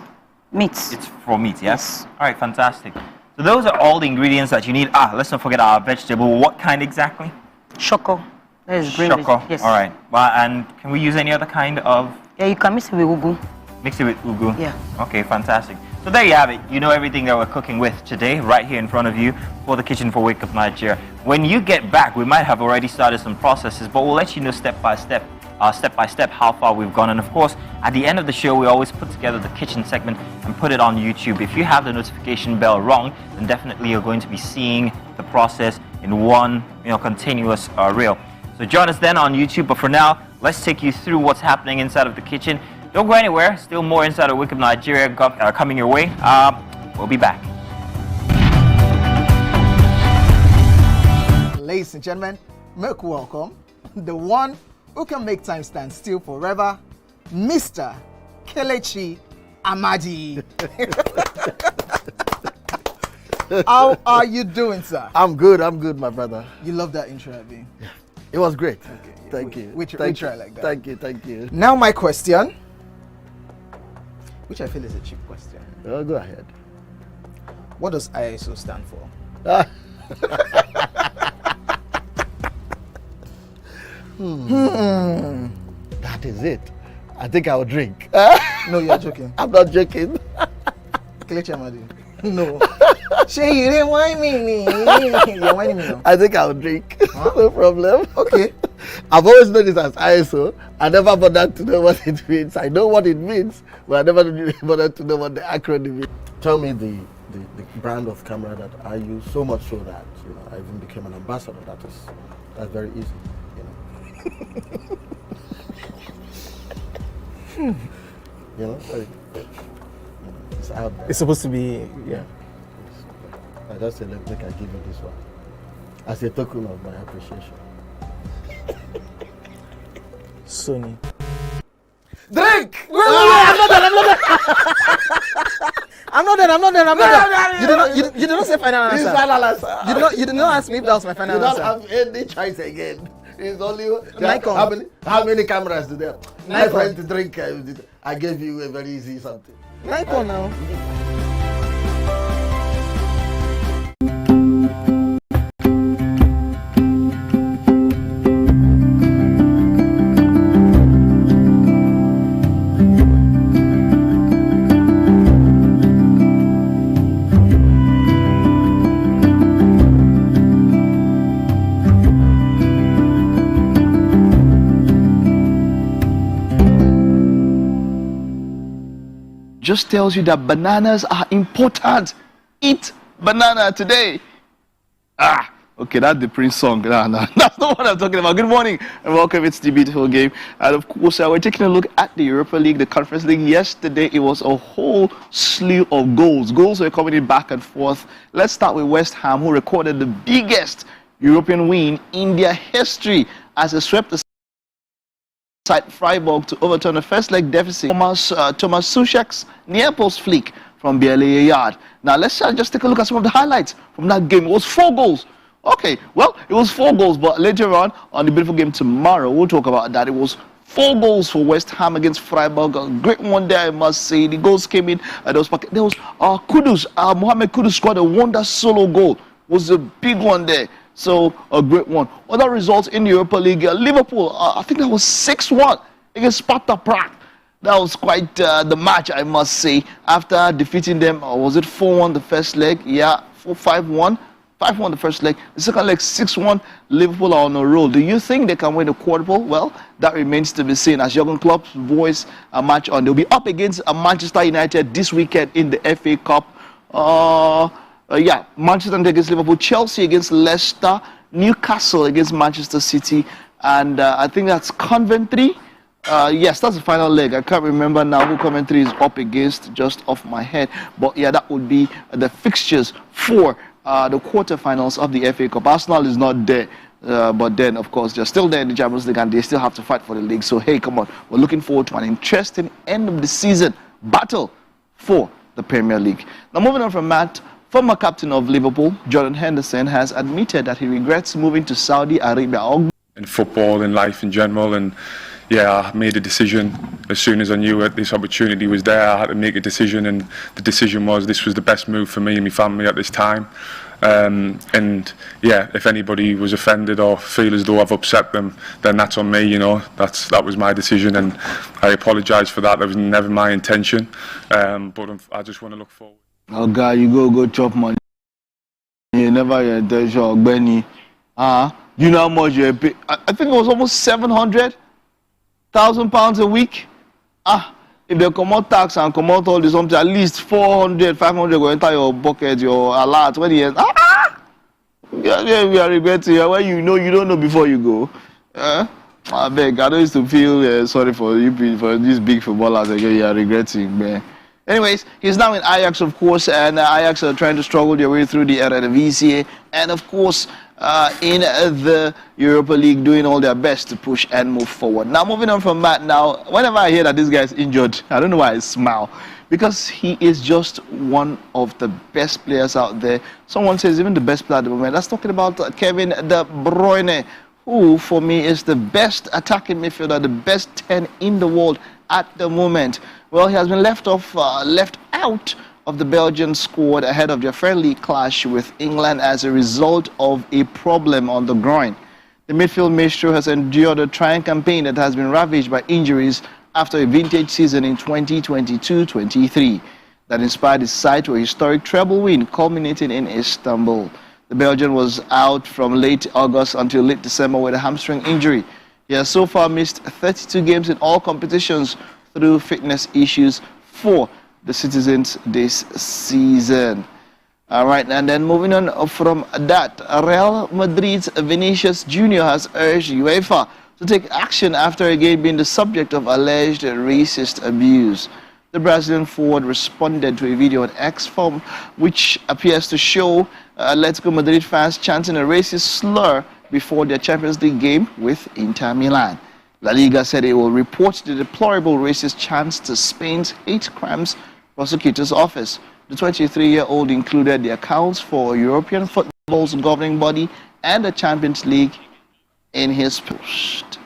meat. It's for meat, yes? All right, fantastic. So those are all the ingredients that you need. Let's not forget our vegetable. What kind exactly? Shoko. That is green. Shoko. Yes. All right. Well, and can we use any other kind of... Yeah, you can mix it with ugu. Mix it with ugu? Yeah. Okay, fantastic. So there you have it. You know everything that we're cooking with today, right here in front of you for the Kitchen for Wake Up Nigeria. When you get back, we might have already started some processes, but we'll let you know step by step how far we've gone. And of course, at the end of the show, we always put together the kitchen segment and put it on YouTube. If you have the notification bell wrong, then definitely you're going to be seeing the process in one continuous reel. So join us then on YouTube. But for now, let's take you through what's happening inside of the kitchen. Don't go anywhere. Still more inside of Wake Up Nigeria coming your way. We'll be back. Ladies and gentlemen, make welcome the one who can make time stand still forever, Mr. Kelechi Amadi. How are you doing, sir? I'm good, my brother. You love that intro, Abi? It was great. Okay. Thank you. We try like that. Thank you. Now my question, which I feel is a cheap question. Oh, go ahead. What does ISO stand for? That is it. I think I'll drink. No, you're joking. I'm not joking. Kelechi Amadi. No. Shay, you didn't whine me. You're whining me now. I think I'll drink. No problem. Okay. I've always known it as ISO. I never bothered to know what it means. I know what it means, but I never bothered to know what the acronym is. Tell me the brand of camera that I use, so much so that I even became an ambassador. That's very easy. It's out there. It's supposed to be, yeah. I just said, look, I give you this one as a token of my appreciation. Sony. Drink! I'm not done. You did not say final answer. Final answer. You did not ask me if that was my final answer. You don't have any choice again. It's only Nikon. how many cameras do they have? My Nikon. friend to drink. I gave you a very easy something. Nikon now. just tells you that bananas are important. Eat banana today. Ah, okay, that's the Prince song. No, that's not what I'm talking about. Good morning and welcome. It's the beautiful game. And of course, we're taking a look at the Europa League, the Conference League. Yesterday, it was a whole slew of goals. Goals were coming in back and forth. Let's start with West Ham, who recorded the biggest European win in their history as they swept the side Freiburg to overturn a first leg deficit. Thomas Suchek's near post flick from barely a yard. Now let's just take a look at some of the highlights from that game. It was 4 goals. Okay, well, it was 4 goals, but later on the beautiful game tomorrow, we'll talk about that. It was 4 goals for West Ham against Freiburg. A great one there, I must say. The goals came in. There was Kudus. Mohamed Kudus scored a wonder solo goal. It was a big one there. So, a great one. Other results in the Europa League. Liverpool, I think that was 6-1 against Sparta Prague. That was quite the match, I must say. After defeating them, was it 4-1 the first leg? Yeah, 5-1. 5-1 the first leg. The second leg, 6-1. Liverpool are on a roll. Do you think they can win the quadruple? Well, that remains to be seen. As Jurgen Klopp's voice a match on. They'll be up against Manchester United this weekend in the FA Cup. Manchester United against Liverpool, Chelsea against Leicester, Newcastle against Manchester City, and I think that's Coventry. Yes, that's the final leg. I can't remember now who Coventry is up against just off my head. But yeah, that would be the fixtures for the quarterfinals of the FA Cup. Arsenal is not there. But then, of course, they're still there in the Champions League and they still have to fight for the league. So, hey, come on. We're looking forward to an interesting end of the season battle for the Premier League. Now, moving on from that, former captain of Liverpool, Jordan Henderson, has admitted that he regrets moving to Saudi Arabia. In football, in life in general, and yeah, I made a decision as soon as I knew that this opportunity was there. I had to make a decision, and the decision was this was the best move for me and my family at this time. And yeah, if anybody was offended or feel as though I've upset them, then that's on me. You know, that was my decision, and I apologise for that. That was never my intention. But I just want to look forward. Oh God, you go chop money. You never your intention, Benny. You know how much you pay? I think it was almost 700,000 pounds a week. If they come out tax and come out all this, something at least 400, 500 go enter your bucket, your alert. When you we are regretting. When you know, you don't know before you go. I beg. I don't used to feel sorry for you, for these big footballers. Again, you are regretting, man. Anyways, he's now in Ajax, of course, and Ajax are trying to struggle their way through the Eredivisie, and of course, in the Europa League, doing all their best to push and move forward. Now, moving on from that, now, whenever I hear that this guy is injured, I don't know why I smile, because he is just one of the best players out there. Someone says even the best player at the moment. That's talking about Kevin De Bruyne, who, for me, is the best attacking midfielder, the best 10 in the world at the moment. Well, he has been left out of the Belgian squad ahead of their friendly clash with England as a result of a problem on the groin. The midfield maestro has endured a trying campaign that has been ravaged by injuries after a vintage season in 2022-23 that inspired his side to a historic treble win culminating in Istanbul. The Belgian was out from late August until late December with a hamstring injury. He has so far missed 32 games in all competitions through fitness issues for the citizens this season. All right, and then moving on from that, Real Madrid's Vinicius Jr. has urged UEFA to take action after again being the subject of alleged racist abuse. The Brazilian forward responded to a video on X form which appears to show Atletico Madrid fans chanting a racist slur before their Champions League game with Inter Milan. La Liga said it will report the deplorable racist chants to Spain's hate crimes prosecutor's office. The 23-year-old included the accounts for European football's governing body and the Champions League in his post.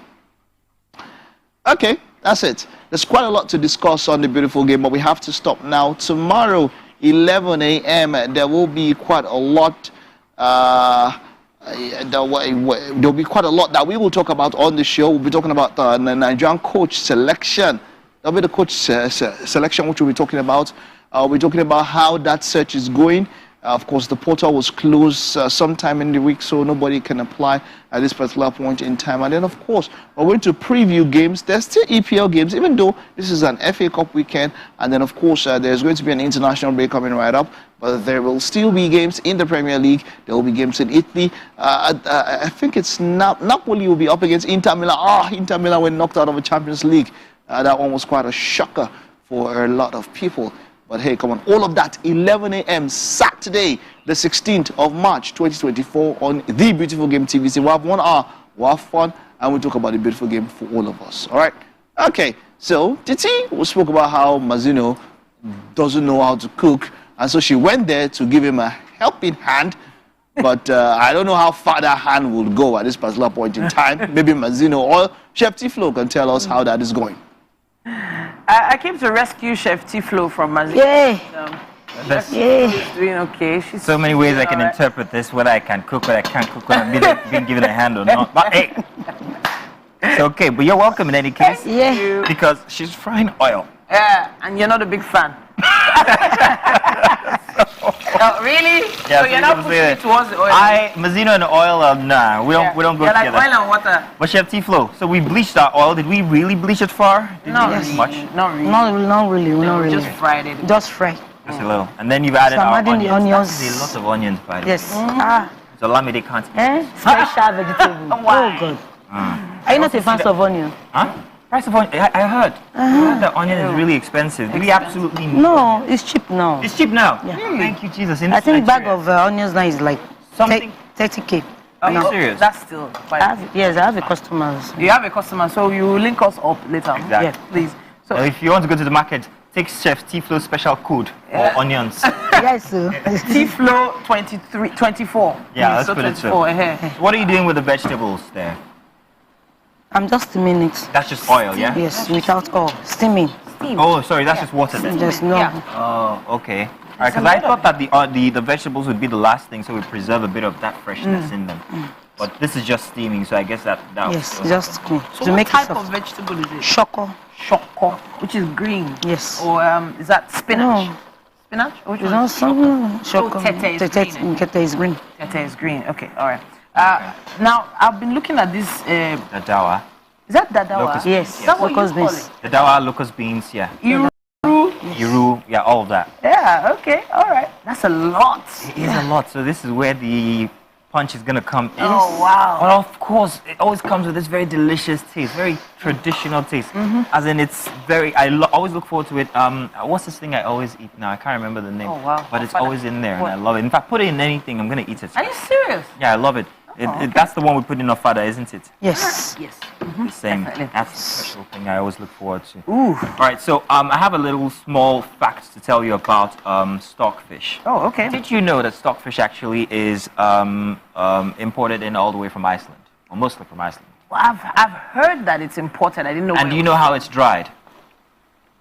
Okay, that's it. There's quite a lot to discuss on the beautiful game, but we have to stop now. Tomorrow, 11 a.m., there will be quite a lot. There'll be quite a lot that we will talk about on the show. We'll be talking about the Nigerian coach selection. That'll be the coach selection which we'll be talking about. We're talking about how that search is going. Of course, the portal was closed sometime in the week, so nobody can apply at this particular point in time. And then, of course, we're going to preview games. There's still EPL games, even though this is an FA Cup weekend. And then, of course, there's going to be an international break coming right up. But there will still be games in the Premier League. There will be games in Italy. I think it's Napoli will be up against Inter Milan. Inter Milan were knocked out of the Champions League. That one was quite a shocker for a lot of people. But hey, come on, all of that, 11 a.m. Saturday, the 16th of March, 2024, on the beautiful game TVC. We'll have 1 hour, we'll have fun, and we'll talk about the beautiful game for all of us. All right? Okay, so Titi, we spoke about how Mazino doesn't know how to cook, and so she went there to give him a helping hand. But I don't know how far that hand will go at this particular point in time. Maybe Mazino or Chef Tiflo can tell us how that is going. I came to rescue Chef Tiflo from Mazino. Yay! Chef Tiflo is doing okay. She's so many ways I can interpret this, whether I can cook, whether I can't cook, whether I'm being given a hand or not. But hey, it's okay. But you're welcome in any case. Yeah. Because she's frying oil. Yeah, and you're not a big fan. Really? Yeah, so you're not pushing it towards the oil? Mazino and oil, nah, we don't go you're together. like oil and water. But Chef Tiflo, so we bleached our oil. Did we really bleach it far? Not really much. Not really. Not really. Just fried it. Just fry. Just a little. And then you've added So I'm our adding onions. the onions. That's a lot of onions, by the way. Yes. So Lamide can't. Special vegetable. Oh, God. Are you not a fan of onion? Huh? Price of onion, I heard. I heard that onion is really expensive. Do we absolutely need No, it's cheap now. It's cheap now? Yeah. Thank you, Jesus. I think bag of onions now is like 30K. Are you serious? That's still quite. Yes, I have a customer. You have a customer, so you link us up later. Exactly. Yeah, please. So if you want to go to the market, take Chef Tiflo's special code for onions. Yes, sir. Tiflo 24. Yeah, let's so put it so. 24. What are you doing with the vegetables there? I'm just steaming it. That's just oil, yeah? Yes, without oil. Steaming. Oh, sorry, that's just water then. There's no. Oh, okay. All right, because I thought that the vegetables would be the last thing, so we preserve a bit of that freshness in them. But this is just steaming, so I guess that Yes, just clean. So to what make type it of vegetable is it? Shoko. Shoko, which is green. Yes. Or is that spinach? No. Spinach? Which You one? know, some shoko. Tete is green. Tete is green. Tete is green. Okay, all right. Now I've been looking at this. The dawa. Is that dadawa? Locust Yes. Is that what you Locust call beans. it? The dawa, locust beans, yeah. Iru, yeah, all of that. Yeah. Okay. All right. That's a lot. It is a lot, so this is where the punch is going to come in. Oh wow. Well, of course, it always comes with this very delicious taste, very traditional taste. As in, it's very, always look forward to it. What's this thing I always eat now? I can't remember the name. Oh wow. But it's always in there, and I love it. In fact, put it in anything, I'm going to eat it. Are you serious? Yeah, I love it. That's the one we put in Ofada, isn't it? Yes. Yes. The same. That's a special thing I always look forward to. Ooh. All right, so I have a little small fact to tell you about stockfish. Oh, okay. Did you know that stockfish actually is imported in all the way from Iceland, or mostly from Iceland? Well, I've heard that it's important. I didn't know. And do you know how it's dried?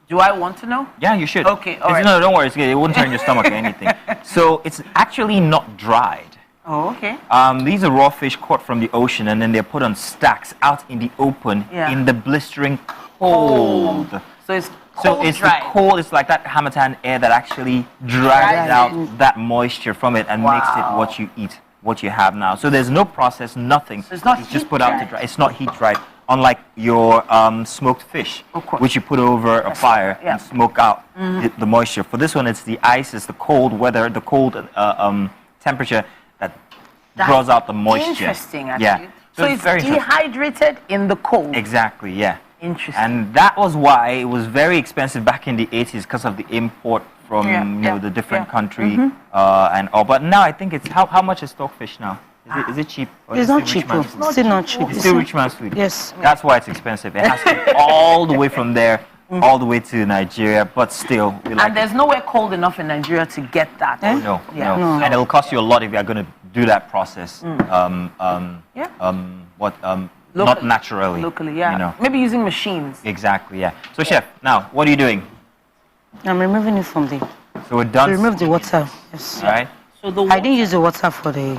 Do I want to know? Yeah, you should. Okay, all right. No, don't worry, it won't turn your stomach or anything. So it's actually not dried. Oh, okay. These are raw fish caught from the ocean, and then they're put on stacks out in the open in the blistering cold. So it's the cold. It's like that Hamatan air that actually drags out that moisture from it and makes it what you eat, what you have now. So there's no process, nothing. So it's just put out to dry. It's not heat dried, unlike your smoked fish, which you put over a fire and smoke out the moisture. For this one, it's the ice, it's the cold weather, the cold temperature that draws out the moisture. Interesting, actually. Yeah. So it's very dehydrated in the cold. Exactly, yeah. Interesting. And that was why it was very expensive back in the 80s because of the import from the different country and all. But now I think it's how much is stockfish now? Is it cheap? Or It's not cheap. It's still not cheap. It's still rich man's food. Yes. That's why it's expensive. It has to be all the way from there, all the way to Nigeria, but still. And there's nowhere cold enough in Nigeria to get that. No. And it'll cost you a lot if you're going to do that process. Not naturally. Locally, yeah. You know. Maybe using machines. Exactly, yeah. So, Chef, now, what are you doing? I'm removing it from the. So we're done. To remove the water. Yes. All right. So I didn't use the water for to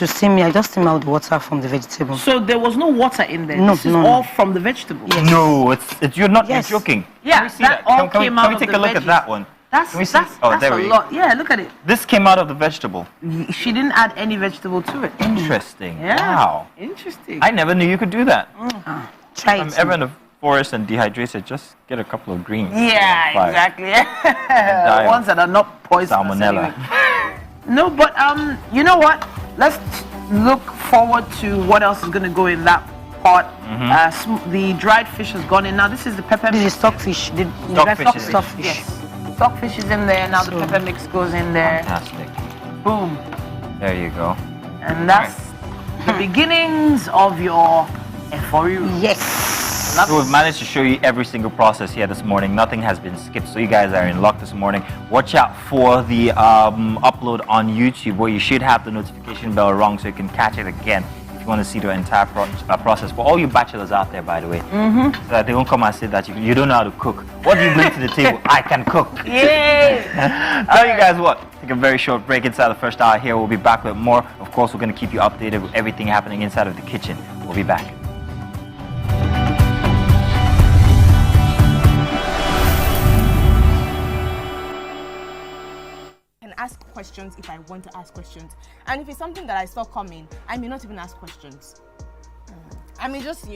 steam it. I just steam out the water from the vegetable. So there was no water in there. No, this is all from the vegetable. No, it's you're not. You're joking. Yeah, Can we see that? Can we take a look at that one? That's Can we see? that's Oh, that's there a we go. lot. Yeah, look at it. This came out of the vegetable. She didn't add any vegetable to it. Interesting. Yeah. Wow. Interesting. I never knew you could do that. Try If I'm it. ever in the forest and dehydrated, just get a couple of greens. Yeah, Fine. exactly. die Ones that are not poisonous. Salmonella. Anyway. No, but you know what? Let's look forward to what else is going to go in that pot. The dried fish has gone in. Now this is the pepper. This is stockfish. Stockfish. Yes. Stockfish is in there. Now the pepper mix goes in there. Fantastic. Boom. There you go. And that's the beginnings of your efori. Yes. So we've managed to show you every single process here this morning. Nothing has been skipped, so you guys are in luck this morning. Watch out for the upload on YouTube, where you should have the notification bell rung so you can catch it again if you want to see the entire process. For all you bachelors out there, by the way, so that they won't come and say that you don't know how to cook. What do you bring to the table? I can cook. Yay! Tell you guys what, take a very short break inside the first hour here. We'll be back with more. Of course, we're going to keep you updated with everything happening inside of the kitchen. We'll be back. Ask questions if I want to ask questions, and if it's something that I saw coming, I may not even ask questions. I may just,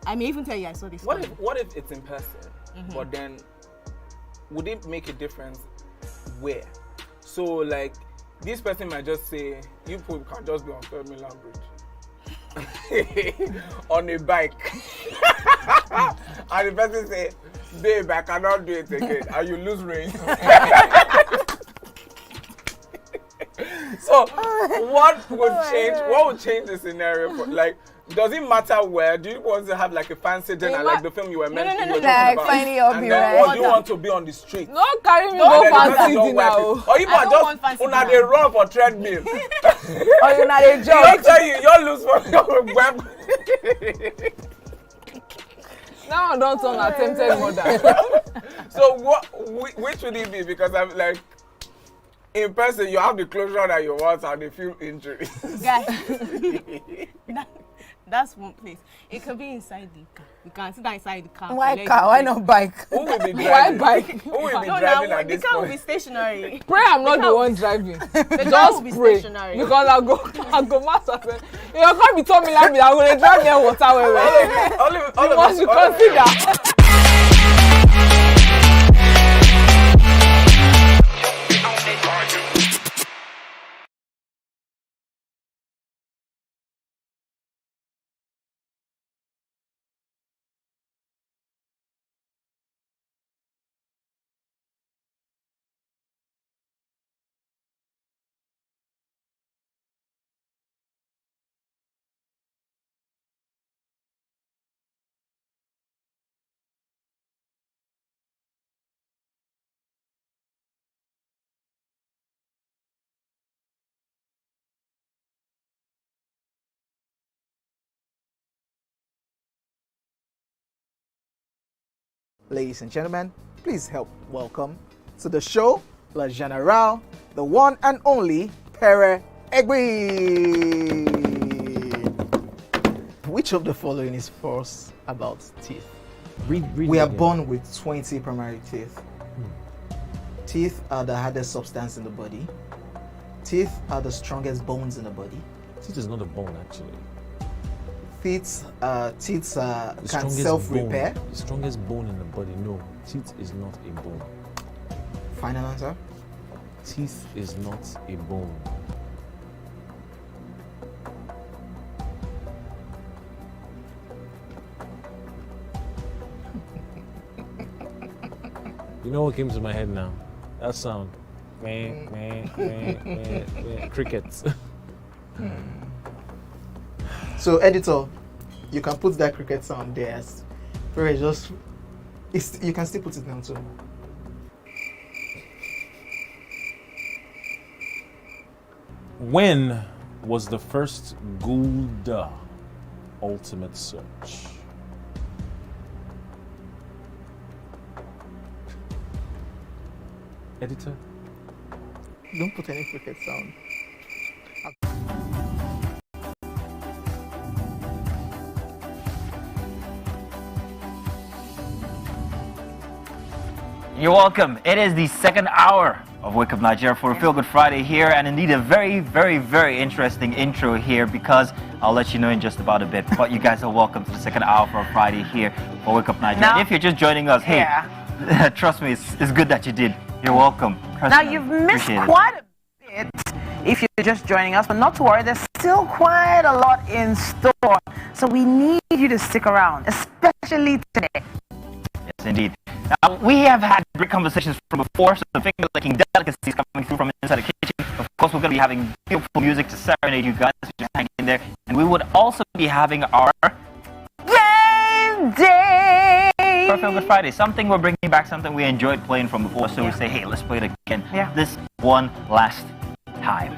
I may even tell you I saw this. What if it's in person? But then, would it make a difference where? So like, this person might just say, you people can just be on Third Mainland Bridge on a bike, and the person say, babe, I cannot do it again, and you lose range. So, what would change? What would change the scenario? Like, does it matter where? Do you want to have like a fancy dinner, like the film you were mentioning? No, like finding up and you, then, right? or do you want to be on the street? Don't carry me go fancy dinner. Or you might just una dey run for treadmill. Or you na dey jog. Don't tell you lose for your web. Now I don't turn attempted murder. So which would it be? Because I'm like, in person you have the closure that you want and the few injuries. Guys, that's one place. It could be inside the car. You can sit inside the car. Why car? Why not bike? Who will be driving? Why bike? Who will be driving at this point? The car will be point? stationary. Pray I'm not the one driving. Just pray. Stationary. Because I go master. You can't be telling me like I'm going to drive near water. All you must consider. Ladies and gentlemen, please help welcome to the show, La General, the one and only Pere Egbe. Which of the following is false about teeth? We are born with 20 primary teeth. Teeth are the hardest substance in the body. Teeth are the strongest bones in the body. Teeth is not a bone, actually. Teeth can self-repair. The strongest bone in the body, no. Teeth is not a bone. Final answer? Teeth is not a bone. You know what came to my head now? That sound. Crickets. So, editor, you can put that cricket sound there. You can still put it down too. When was the first Gulda ultimate search? Editor? Don't put any cricket sound. You're welcome. It is the second hour of Wake Up Nigeria for a Feel Good Friday here, and indeed a very, very, very interesting intro here because I'll let you know in just about a bit. But you guys are welcome to the second hour for a Friday here for Wake Up Nigeria. And if you're just joining us, hey, trust me, it's good that you did. You're welcome. Now you've missed quite a bit if you're just joining us, but not to worry, there's still quite a lot in store. So we need you to stick around, especially today. Yes, indeed. Now, we have had great conversations from before, so finger-licking delicacies coming through from inside the kitchen. Of course, we're going to be having beautiful music to serenade you guys, so just hang in there. And we would also be having our Game Day! For Feel Good Friday, something we're bringing back, something we enjoyed playing from before, so we say, hey, let's play it again. This one last time.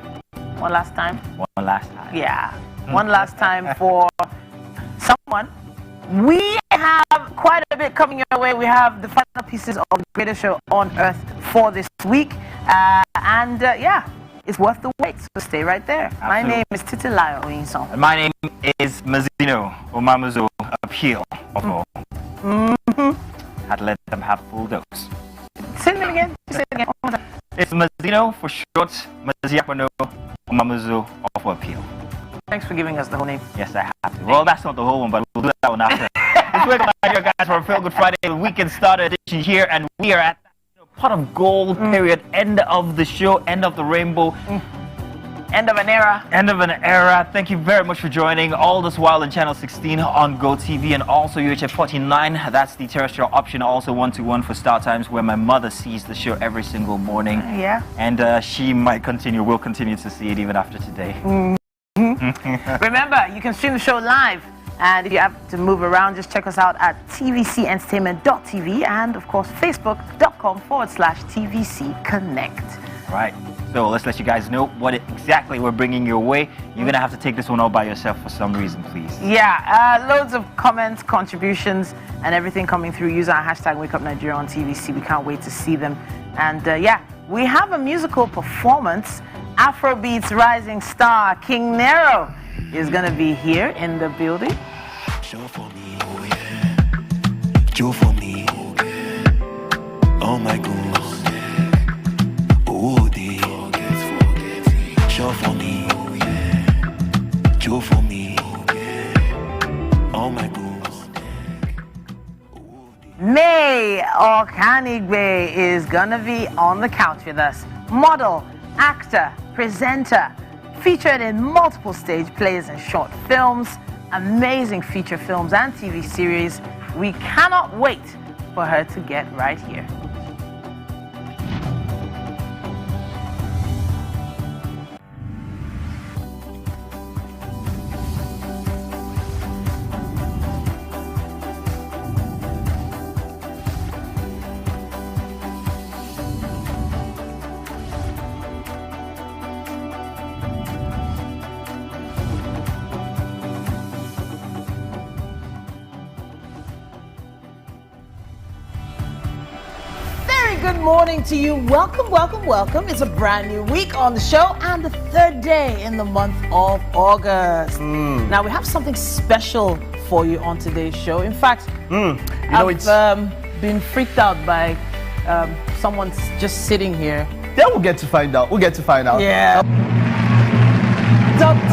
One last time? One last time. Yeah. One last time for someone. We have quite a bit coming your way. We have the final pieces of the greatest show on earth for this week. Yeah, it's worth the wait, so stay right there. Absolutely. My name is Titilayo Oyinson. And my name is Mazino Omamuzo Appeal. Had to let them have full dose. Say it again. Say it again. One more time. It's Mazino for short, Maziapano Omamuzo of Appeal. Thanks for giving us the whole name. Yes, I have to. Well, that's not the whole one, but we'll do that one after. It's Wake Up Nigeria, guys, for a Feel Good Friday weekend starter edition here, and we are at pot of gold period, end of the show, end of the rainbow. End of an era. End of an era. Thank you very much for joining. All this while on Channel 16 on GOTV and also UHF 49. That's the terrestrial option. Also 121 for StarTimes, where my mother sees the show every single morning. Yeah. And she will continue to see it even after today. Remember, you can stream the show live. And if you have to move around, just check us out at tvcentertainment.tv and, of course, facebook.com/TVC Connect. Right. So let's let you guys know what exactly we're bringing your way. You're going to have to take this one all by yourself for some reason, please. Yeah, loads of comments, contributions, and everything coming through. Use our hashtag #WakeUpNigeria on TVC. We can't wait to see them. And yeah, we have a musical performance. Afrobeat's rising star, King Nero, is going to be here in the building. Show for me, oh yeah. Show for me, oh yeah. Oh my goodness. Oh dear. Show for me, oh yeah. Show for me, oh yeah. Oh my goodness. May Okanigbe is going to be on the couch with us. Model, actor, presenter, featured in multiple stage plays and short films, amazing feature films and TV series. We cannot wait for her to get right here. Good morning to you. Welcome, welcome, welcome. It's a brand new week on the show and the third day in the month of August. Now, we have something special for you on today's show. In fact, I've been freaked out by someone just sitting here. Yeah, we'll get to find out. Yeah. Welcome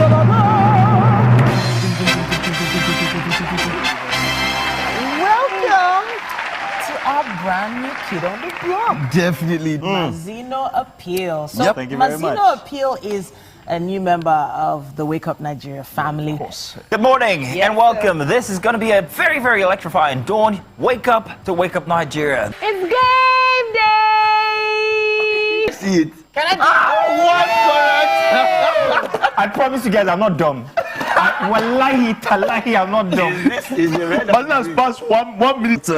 to our brand new kid on the block. Definitely. Mazino Appeal. So Thank you very much. Mazino Appeal is a new member of the Wake Up Nigeria family. Of course. Good morning and welcome. This is going to be a very, very electrifying dawn. Wake up to Wake Up Nigeria. It's game day! See it. Can I correct? I promise you guys, I'm not dumb. Wallahi, talahi, I'm not dumb. Is your red? But that's past 1 minute.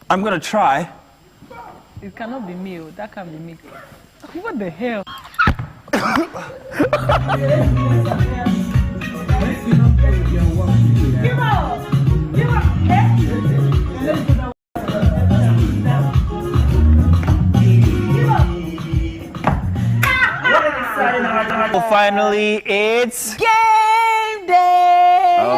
I'm going to try. It cannot be me. That can be me. What the hell? Well, finally, it's game day!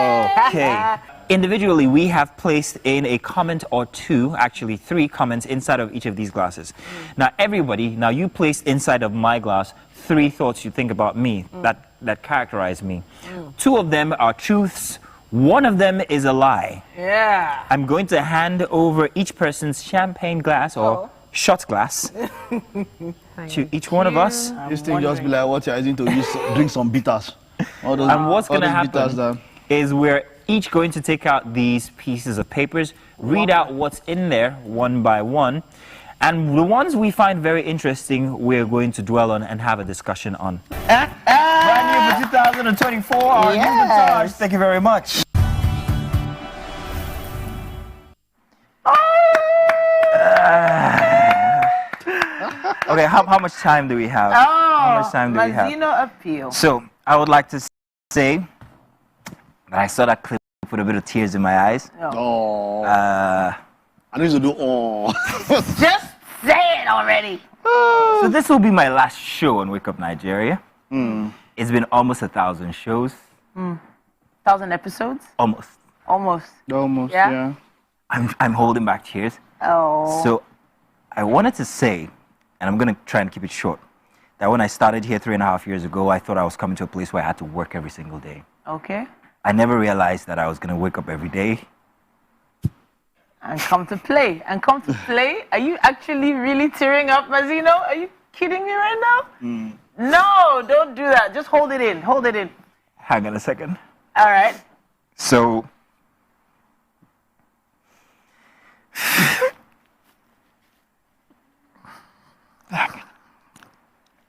okay. individually, we have placed in a comment or two, actually 3 comments inside of each of these glasses. Now, everybody, you placed inside of my glass 3 thoughts you think about me that characterize me. 2 of them are truths. 1 of them is a lie. Yeah. I'm going to hand over each person's champagne glass or shot glass to each one of us. This thing just be like what you're using to drink some bitters. And what's going to happen is we're each going to take out these pieces of papers, read out what's in there one by one, and the ones we find very interesting, we're going to dwell on and have a discussion on. Brand new for 2024, our new guitars. Thank you very much. Okay, how much time do we have? How much time do we have? Mazino appeal. So, I would like to say that I saw that clip with a bit of tears in my eyes. Oh. I need to do Just say it already. So this will be my last show on Wake Up Nigeria. It's been almost 1,000 shows. 1,000 episodes? Almost. Almost. Yeah. I'm holding back tears. Oh. So I wanted to say, and I'm going to try and keep it short, that when I started here 3.5 years ago, I thought I was coming to a place where I had to work every single day. Okay. I never realized that I was going to wake up every day. And come to play. And come to play? Are you actually really tearing up, Mazino? Are you kidding me right now? No, don't do that. Just hold it in. Hold it in. Hang on a second. All right. So,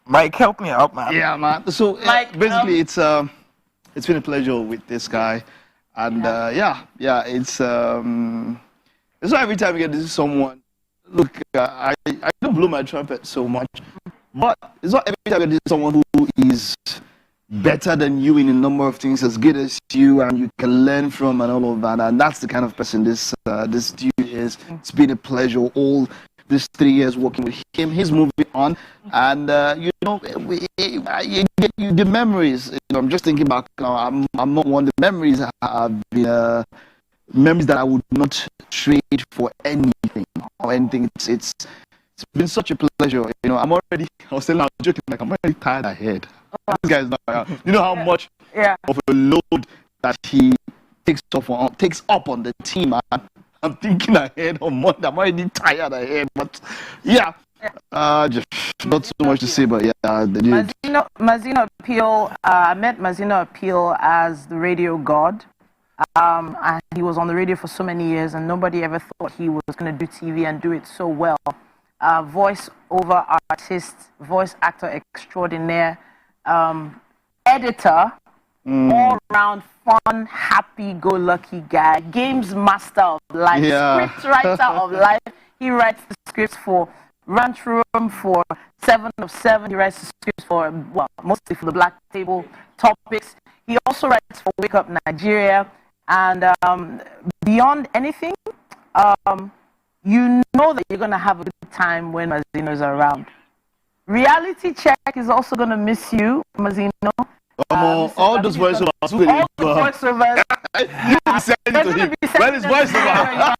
Mike, help me out, man. Yeah, man. So basically, it's been a pleasure with this guy, and it's not every time you get to see someone. Look, I don't blow my trumpet so much, but it's not every time you get to see someone who is better than you in a number of things, as good as you, and you can learn from and all of that. And that's the kind of person this dude is. It's been a pleasure all these 3 years working with him. He's moving on, and you get the memories. I'm just thinking back now. I'm not one of the memories have been memories that I would not trade for anything or anything. It's been such a pleasure. I was joking, like, I'm already tired ahead. This guy's not around. You know how much of a load that he takes up on the team. I'm thinking ahead on Monday. I'm already tired ahead, but just not so much to say, but Mazino Appeal. I met Mazino Appeal as the radio god. And he was on the radio for so many years, and nobody ever thought he was going to do TV and do it so well. Voice over artist, voice actor extraordinaire, editor, all-round fun, happy-go-lucky guy, games master of life, script writer of life. He writes the scripts for Ranch Room, for 7 of 7. He writes the scripts for, mostly for the Black Table Topics. He also writes for Wake Up Nigeria. And beyond anything, you know that you're going to have a good time when Mazino's around. Reality Check is also going to miss you, Mazino. All those voiceovers. All the voiceovers. You send it to him. When is voiceover?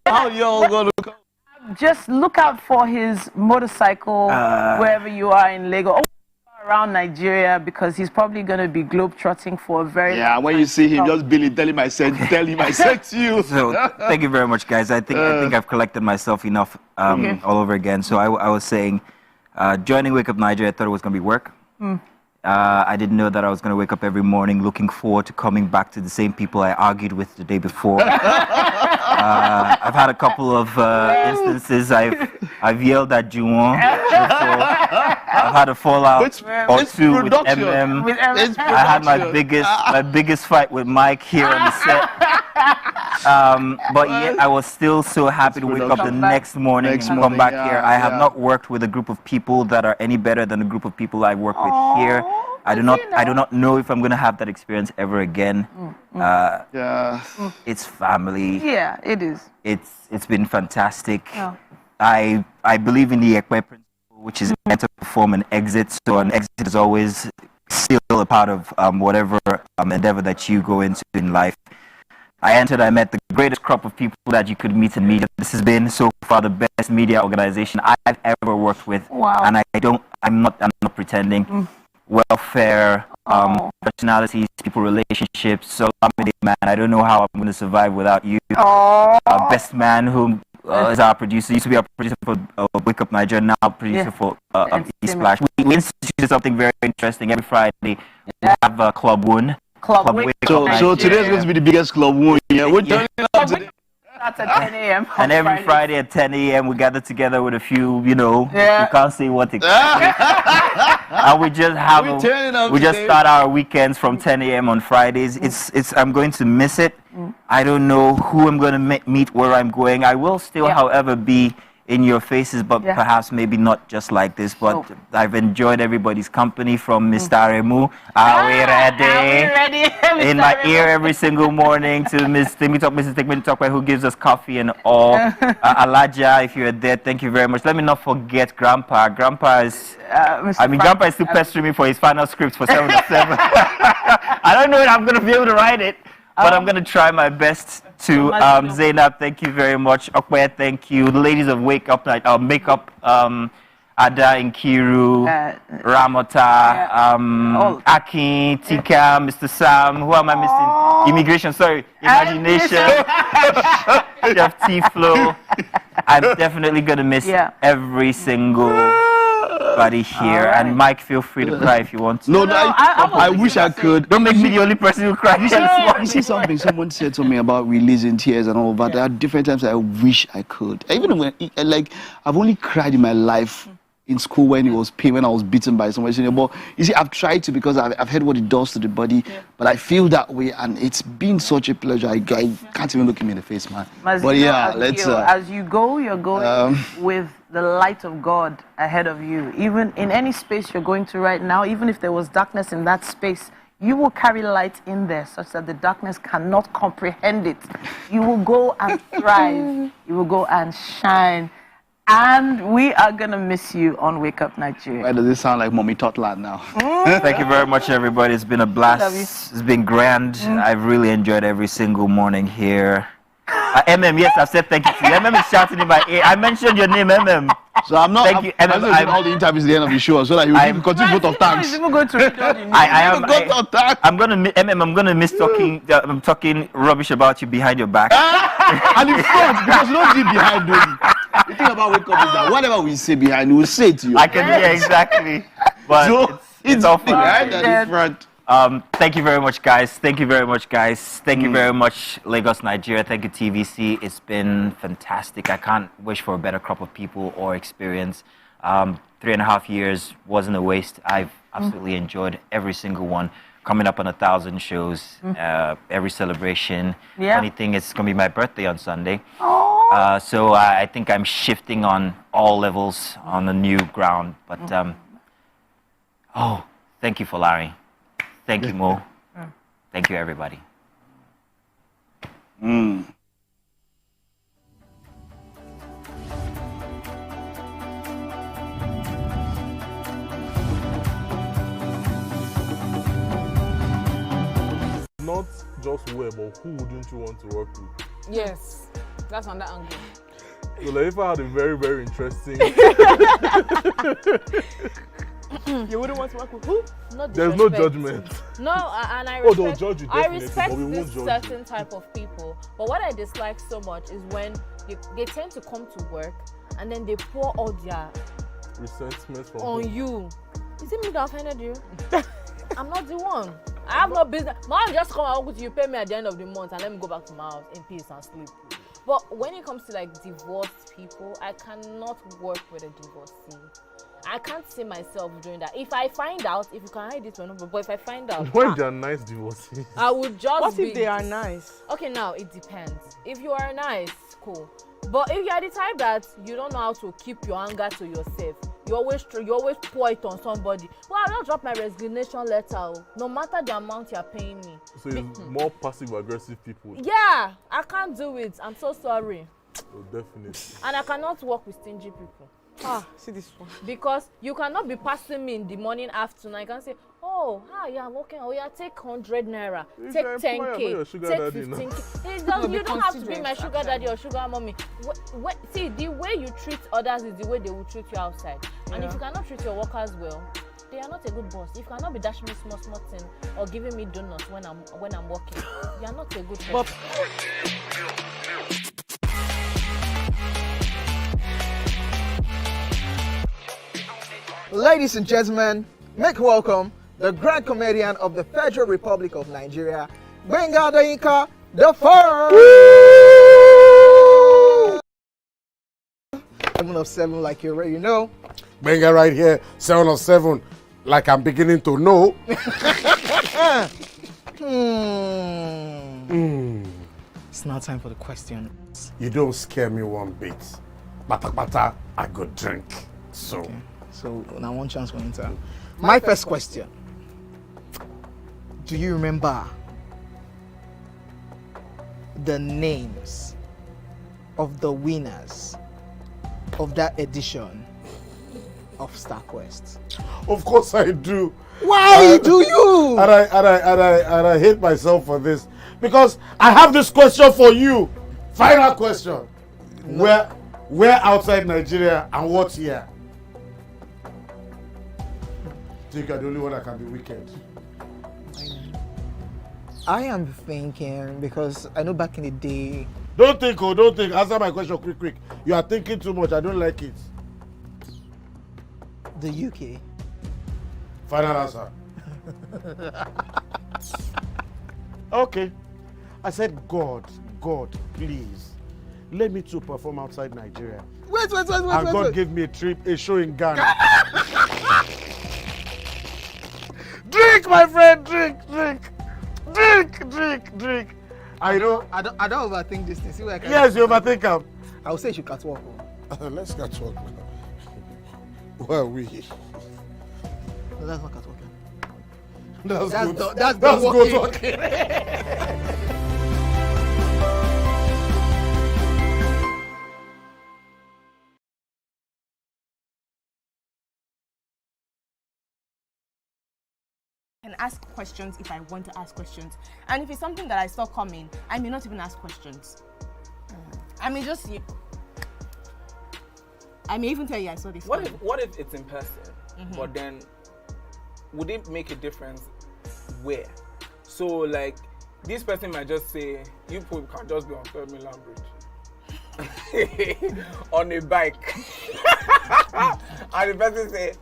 How you all going to come? Just look out for his motorcycle wherever you are in Lagos. Around Nigeria, because he's probably going to be globetrotting for a very long time. When you see him, just Billy, tell him I said to you. So thank you very much, guys. I think I've collected myself enough all over again. So I was saying, joining Wake Up Nigeria, I thought it was going to be work. I didn't know that I was going to wake up every morning looking forward to coming back to the same people I argued with the day before. I've had a couple of instances. I've yelled at Juwon before. I've had a fallout or two with MM. I had my biggest fight with Mike here on the set. But yet I was still so happy to wake up the next morning and come back here. I have not worked with a group of people that are any better than the group of people I work with here. I do not know if I'm going to have that experience ever again. It's family. Yeah, it is. It's been fantastic. I believe in the Ekwe principle, which is enter, perform, and exit. So an exit is always still a part of whatever endeavor that you go into in life. I met the greatest crop of people that you could meet in media. This has been so far the best media organization I've ever worked with. Wow. And I'm not pretending. Welfare, personalities, people relationships. So man, I don't know how I'm going to survive without you. Best man who is our producer. Used to be our producer for Wake Up Nigeria, now producer for E-Splash. We instituted something very interesting. Every Friday we have Club One. Club Wake Up. So today's going to be the biggest Club One. Yeah, we're turning up today. That's at 10 a.m. And every Friday at 10 a.m. we gather together with a few, we can't say what exactly. And we just start our weekends from 10 a.m. on Fridays. I'm going to miss it. I don't know who I'm going to meet, where I'm going. I will still, however, be in your faces, but perhaps maybe not just like this. But I've enjoyed everybody's company, from Mr. Remu. Are we ready? In my ear every single morning, to Mrs. Timmy who gives us coffee and all. Alaja, if you're there, thank you very much. Let me not forget Grandpa. Grandpa is Grandpa is still pestering me for his final script for 7 to 7. I don't know if I'm going to be able to write it, but I'm going to try my best to. Zainab, thank you very much. Okwe, thank you. The ladies of Wake Up Night, Makeup, Ada Nkiru, Ramota, Akin, Tika, Mr. Sam. Who am I missing? Immigration, sorry. Imagination. Chef T-Flow. I'm definitely going to miss every single body here. And Mike, feel free to cry if you want to. No, I wish I could. Don't make me the only person who cries. You see something someone said to me about releasing tears and all, but there are different times I wish I could. Even when, I've only cried in my life in school when I was beaten by someone. But you see, I've tried to, because I've heard what it does to the body, but I feel that way, and it's been such a pleasure. I can't even look him in the face, man. But yeah, let's. As you go, you're going with the light of God ahead of you. Even in any space you're going to right now, even if there was darkness in that space, you will carry light in there such that the darkness cannot comprehend it. You will go and thrive. You will go and shine. And we are going to miss you on Wake Up Nigeria. Why does it sound like Mommy Totland now? Thank you very much, everybody. It's been a blast. It's been grand. I've really enjoyed every single morning here. Yes, I've said thank you to you. is shouting in my ear. I mentioned your name, So I'm not. Thank you, I'm all the interviews at the end of the show, so that you continue vote of thanks. I'm going to I'm going to miss talking. I'm talking rubbish about you behind your back. And in front, because you don't see behind them. The thing about Wake Up is that whatever we say behind, we'll say it to you. I can hear exactly. But so it's all fun. Behind and in front. Thank you very much, guys. Thank you very much, Lagos, Nigeria. Thank you, TVC. It's been fantastic. I can't wish for a better crop of people or experience. 3.5 years wasn't a waste. I've absolutely enjoyed every single one. Coming up on 1,000 shows, every celebration. Funny thing, it's going to be my birthday on Sunday. So I think I'm shifting on all levels on a new ground. But, thank you, Folari. Thank you, Mo. Thank you, everybody. Not just where, but who wouldn't you want to work with? Yes, that's on that angle. So Laifa had a very, very interesting. You wouldn't want to work with who? Not There's no judgment. No, and I they'll respect, judge you I definitely, respect but we won't this judge certain you. type of people. But what I dislike so much is when they tend to come to work and then they pour all their resentment from on home. you. Is it me that offended you? I'm not the one. I have no business. Man, just come out with you, pay me at the end of the month, and let me go back to my house in peace and sleep. But when it comes to like divorced people, I cannot work with a divorcee. I can't see myself doing that. If I find out, if you can hide it, but if I find out, when they are nice divorcees, I would just. What if they are nice? Okay, now it depends. If you are nice, cool. But if you are the type that you don't know how to keep your anger to yourself, you always pour it on somebody. Well, I'll just drop my resignation letter, no matter the amount you're paying me. So it's more passive-aggressive people. Yeah, I can't do it. I'm so sorry. Oh, definitely. And I cannot work with stingy people. See this one. Because you cannot be passing me in the morning, afternoon. I can say, oh, hi, yeah, I'm working. Oh, yeah, take 100 naira, take 10K, take 15K. You don't have to be my sugar daddy or sugar mommy. See, the way you treat others is the way they will treat you outside. And if you cannot treat your workers well, they are not a good boss. If you cannot be dashing me small thing or giving me donuts when I'm working, you are not a good boss. Ladies and gentlemen, make welcome the grand comedian of the Federal Republic of Nigeria, Gbenga Adeyinka the First. 7 of 7, like you already know. Gbenga right here, 7 of 7, like I'm beginning to know. It's now time for the questions. You don't scare me one bit. Bata, I go drink. So. Okay. So now one chance for Inter. My first question. Do you remember the names of the winners of that edition of StarQuest? Of course I do. Why do you? And I hate myself for this. Because I have this question for you. Final question. No. Where outside Nigeria and what year? I think you're the only one that can be wicked. I am thinking because I know back in the day. Don't think. Answer my question quick. You are thinking too much. I don't like it. The UK. Final answer. Okay. I said, God, please, let me to perform outside Nigeria. Wait. And God gave me a show in Ghana. Drink, my friend, drink. I don't overthink this thing. See where I can. Yes, you overthink them. I would say you should catwalk. Let's catwalk. Where are we? No, that's not catwalking. That's good talking. And ask questions if I want to ask questions. And if it's something that I saw coming, I may not even ask questions. I may just... I may even tell you I saw this. What if it's in person, but then would it make a difference where? So like, this person might just say, you people can just be on 3rd Mainland Bridge. On a bike. And the person say,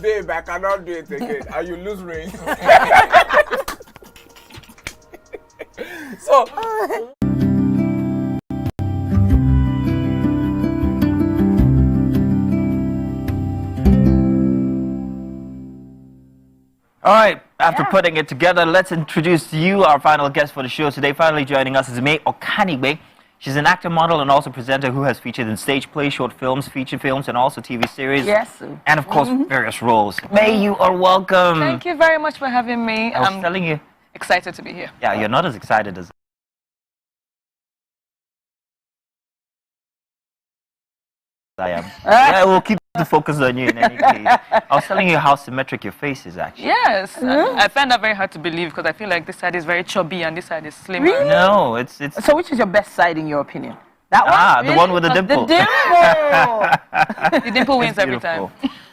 babe, I cannot do it again, and you lose range. So, all right, after putting it together, let's introduce to you our final guest for the show today. Finally joining us is May Okanigbe. She's an actor, model, and also presenter who has featured in stage plays, short films, feature films, and also TV series. Yes. And, of course, various roles. May, you are welcome. Thank you very much for having me. I'm telling you. Excited to be here. Yeah, you're not as excited as I am. Yeah, we'll keep the focus on you in any case. I was telling you how symmetric your face is, actually. Yes. I find that very hard to believe because I feel like this side is very chubby and this side is slimmer. Really? No, it's... So which is your best side in your opinion? That one? Really? The one with the dimple. The dimple! The dimple wins every time.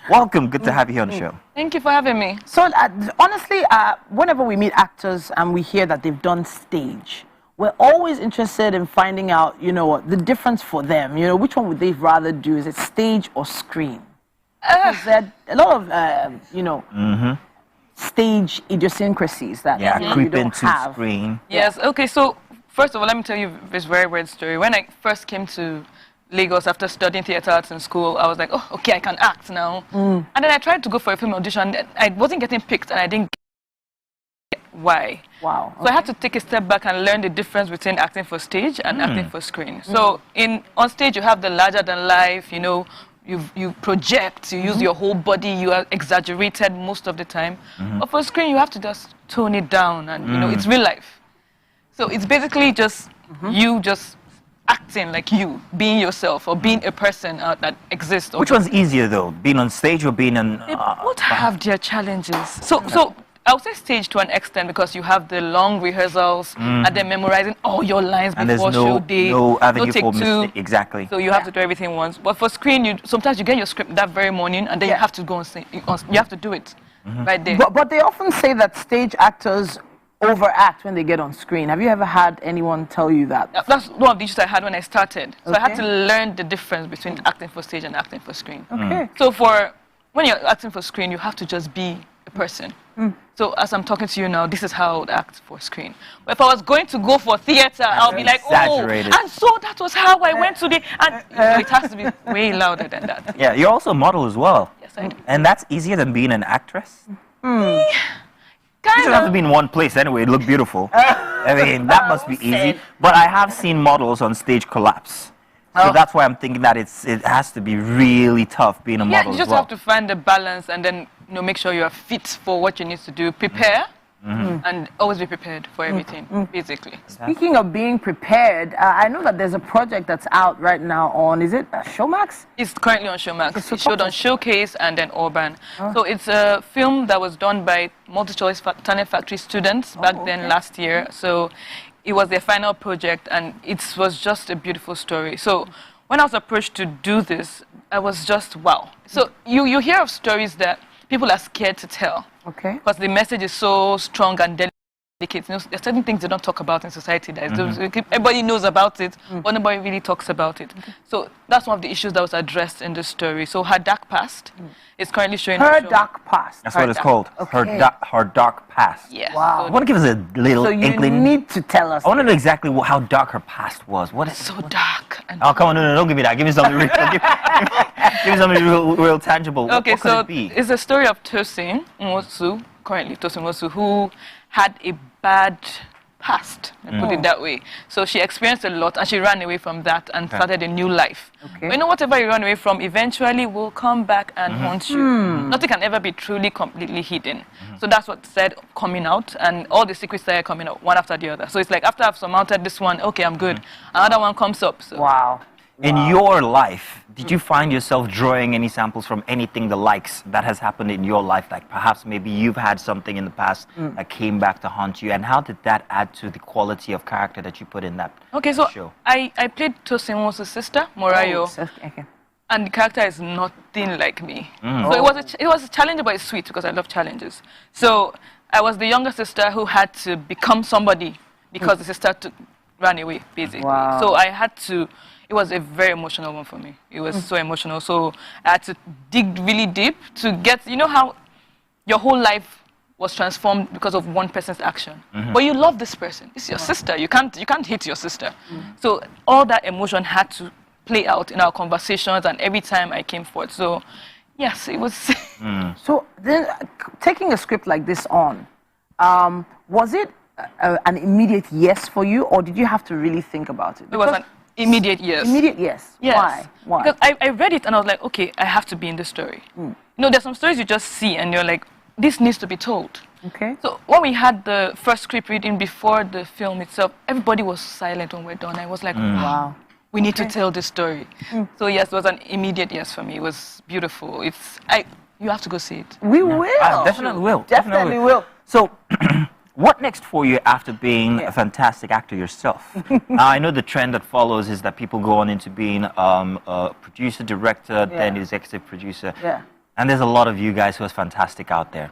Welcome. Good to have you here on the show. Thank you for having me. So honestly, whenever we meet actors and we hear that they've done stage, we're always interested in finding out, the difference for them. Which one would they rather do? Is it stage or screen? Because there are a lot of, stage idiosyncrasies that creep don't into have. Screen. Yes. Okay. So first of all, let me tell you this very weird story. When I first came to Lagos after studying theatre arts in school, I was like, oh, okay, I can act now. And then I tried to go for a film audition. I wasn't getting picked, and I didn't get why. Wow. So I had to take a step back and learn the difference between acting for stage and acting for screen. So on stage, you have the larger than life, you project, you use your whole body, you are exaggerated most of the time. But for screen, you have to just tone it down, and it's real life. So it's basically just you just acting like you, being yourself, or being a person that exists. Which one's easier though, being on stage or being on? They both have their challenges. So I would say stage to an extent because you have the long rehearsals and then memorizing all your lines And before there's show day. no avenue take for two. mistake. Exactly. So you have to do everything once. But for screen, sometimes you get your script that very morning and then you have to go and sing. You have to do it right there. But they often say that stage actors overact when they get on screen. Have you ever had anyone tell you that? That's one of the issues I had when I started. So I had Okay. to learn the difference between acting for stage and acting for screen. Okay. So when you're acting for screen, you have to just be a person. So as I'm talking to you now, this is how I would act for screen. But if I was going to go for theater, I'll be like, oh, Exaggerated. and so that was how I went to the, and you know, it has to be way louder than that. Yeah, you're also a model as well. Yes, I do. And that's easier than being an actress. You Kind don't have to be in one place anyway. It look beautiful. I mean, that must be easy. But I have seen models on stage collapse. So that's why I'm thinking that it has to be really tough being a model you just as well. have to find the balance and then make sure you are fit for what you need to do. Prepare and always be prepared for everything, basically. Speaking of being prepared, I know that there's a project that's out right now on, is it Showmax? It's currently on Showmax. It showed on Showcase and then Urban. So it's a film that was done by Multi-Choice Talent Factory students back then last year. So it was their final project and it was just a beautiful story. So when I was approached to do this, I was just wow. So you hear of stories that people are scared to tell. Okay. Because the message is so strong and delicate. You know, there are certain things they don't talk about in society. Everybody knows about it, but nobody really talks about it. So that's one of the issues that was addressed in this story. So her dark past is currently showing. Her dark past. That's what it's called. Okay. Her dark past. Yeah. Wow. I want to give us a little So you inkling. need to tell us. I want to know exactly how dark her past was. What is so dark? Oh, come on, no, don't give me that. Give me something real. Give me something real tangible. Okay, what could so it be? it's a story of Tosin Nwosu, currently Tosin Nwosu, who had a bad past, put it that way. So she experienced a lot and she ran away from that and started a new life. Okay. But you know, whatever you run away from eventually will come back and haunt you. Nothing can ever be truly completely hidden. So that's what said coming out, and all the secrets started coming out one after the other. So it's like after I've surmounted this one, okay, I'm good. Another one comes up. So. Wow. In your life, did you find yourself drawing any samples from anything the likes that has happened in your life? Like perhaps maybe you've had something in the past that came back to haunt you, and how did that add to the quality of character that you put in that show? I played Tosin Nwosu's sister, Morayo. Okay. And the character is nothing like me. So it was a challenge, but it's sweet because I love challenges. So I was the younger sister who had to become somebody because the sister ran away, basically. Wow. So I had to. It was a very emotional one for me. It was so emotional. So I had to dig really deep to get, you know how your whole life was transformed because of one person's action. But you love this person. It's your sister. You can't hate your sister. So all that emotion had to play out in our conversations and every time I came forth. So yes, it was. So then, taking a script like this on, was it an immediate yes for you, or did you have to really think about it? It was an immediate yes. Immediate yes. Yes. Why? Because I read it and I was like, okay, I have to be in the story. You know, there's some stories you just see and you're like, this needs to be told. Okay. So when we had the first script reading before the film itself, everybody was silent when we're done. I was like, wow, we need to tell this story. So yes, it was an immediate yes for me. It was beautiful. You have to go see it. We will. I definitely will. Definitely will. So, what next for you after being a fantastic actor yourself? Now, I know the trend that follows is that people go on into being a producer, director, then executive producer. Yeah. And there's a lot of you guys who are fantastic out there.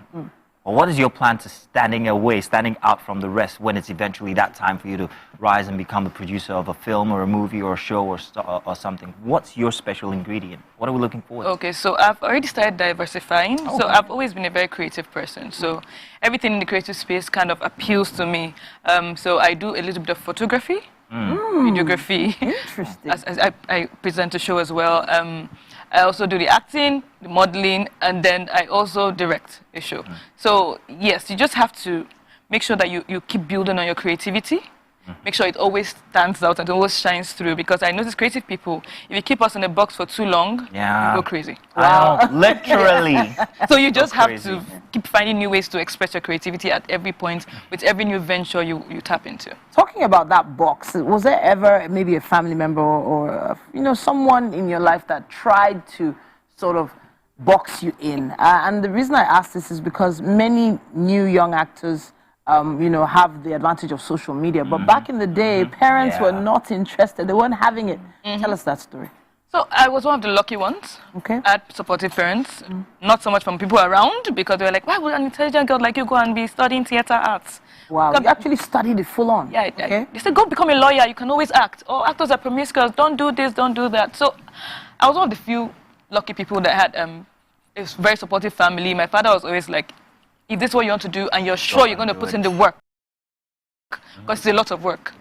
Well, what is your plan to standing out from the rest when it's eventually that time for you to rise and become the producer of a film or a movie or a show or something? What's your special ingredient? What are we looking forward to? Okay, so I've already started diversifying. So I've always been a very creative person. So everything in the creative space kind of appeals to me. So I do a little bit of photography, videography. Interesting. As I present a show as well. I also do the acting, the modeling, and then I also direct a show. So yes, you just have to make sure that you keep building on your creativity make sure it always stands out and always shines through. Because I notice creative people, if you keep us in a box for too long, you go crazy. Wow. Literally. So you just have to keep finding new ways to express your creativity at every point with every new venture you tap into. Talking about that box, was there ever maybe a family member or someone in your life that tried to sort of box you in? And the reason I ask this is because many new young actors have the advantage of social media. But back in the day, parents were not interested. They weren't having it. Tell us that story. So I was one of the lucky ones. Okay. I had supportive parents, not so much from people around, because they were like, why would an intelligent girl like you go and be studying theater arts? Wow, you actually studied it full on. Yeah, okay. They said, go become a lawyer, you can always act. Oh, actors are promiscuous, don't do this, don't do that. So I was one of the few lucky people that had a very supportive family. My father was always like, if this is what you want to do and you're sure you're going to put in the work, because it's a lot of work,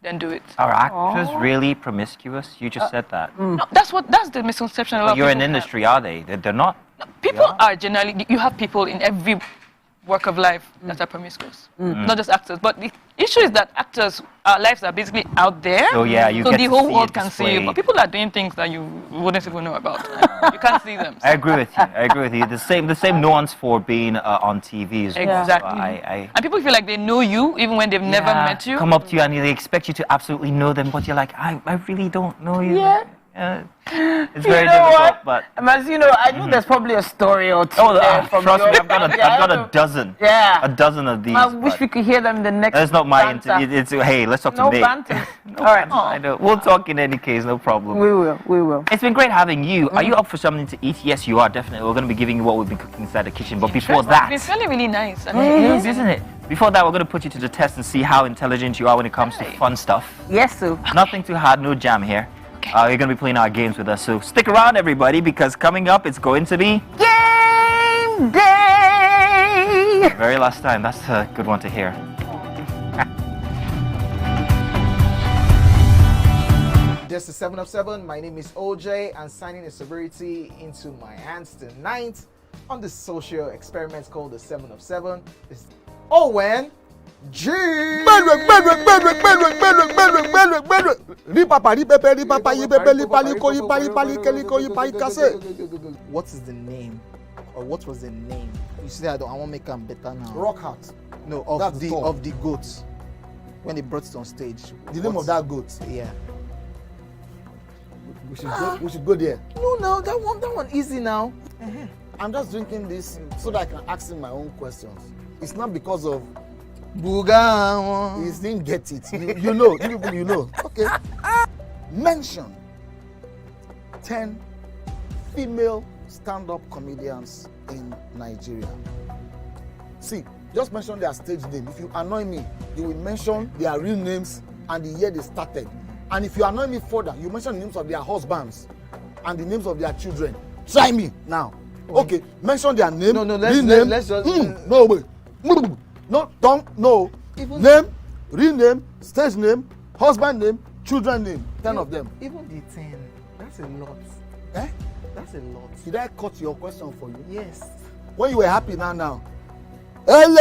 then do it. Are actors really promiscuous? You just said that. No, that's the misconception a lot of You're people in industry, are they? They're not. People are generally, you have people in every work of life that are promiscuous, not just actors. But the issue is that actors, our lives are basically out there, so you so get the to whole see world it can see you. displayed. But people are doing things that you wouldn't even know about. You can't see them. I agree with you. I agree with you. The same nuance for being on TV as well. Exactly. So And people feel like they know you even when they've never met you. come up to you and they expect you to absolutely know them, but you're like, I really don't know you. It's very difficult, but As you know, I know there's probably a story or two. trust me, I've got a dozen. Yeah. A dozen of these. I wish we could hear them in the next. That's not my banter. interview. It's hey, let's talk No to Nate. banter. All right. I know. We'll talk in any case, no problem. We will. It's been great having you. Are you up for something to eat? Yes, you are, definitely. We're going to be giving you what we've been cooking inside the kitchen. But before that, It's really, really nice. it is, isn't it? Before that, we're going to put you to the test and see how intelligent you are when it comes to fun stuff. Yes, sir. Nothing too hard, no jam here. You're going to be playing our games with us. So stick around, everybody, because coming up, it's going to be Game Day! the very last time. That's a good one to hear. This is 7 of 7. My name is OJ, and signing a sobriety into my hands tonight on this social experiment called the 7 of 7 is Owen G. What is the name, or what was the name? You see, I want to make them better now. Rockheart. No, That's the song. of the goat when they brought it on stage. The name of that goat. Yeah. We should go there. No, that one easy now. I'm just drinking this so that I can ask him my own questions. It's not because of Buga. He didn't get it. You know. You know. Okay. Mention 10 female stand-up comedians in Nigeria. See, just mention their stage name. If you annoy me, you will mention their real names and the year they started. And if you annoy me further, you mention the names of their husbands and the names of their children. Try me now. Okay, mention their name. No, let's just. No, wait. No, don't. No. Name, real name, stage name, husband name, children name. 10 of them. Even the 10. That's a lot. Eh? That's a lot. Did I cut your question for you? Yes. When you were happy now. With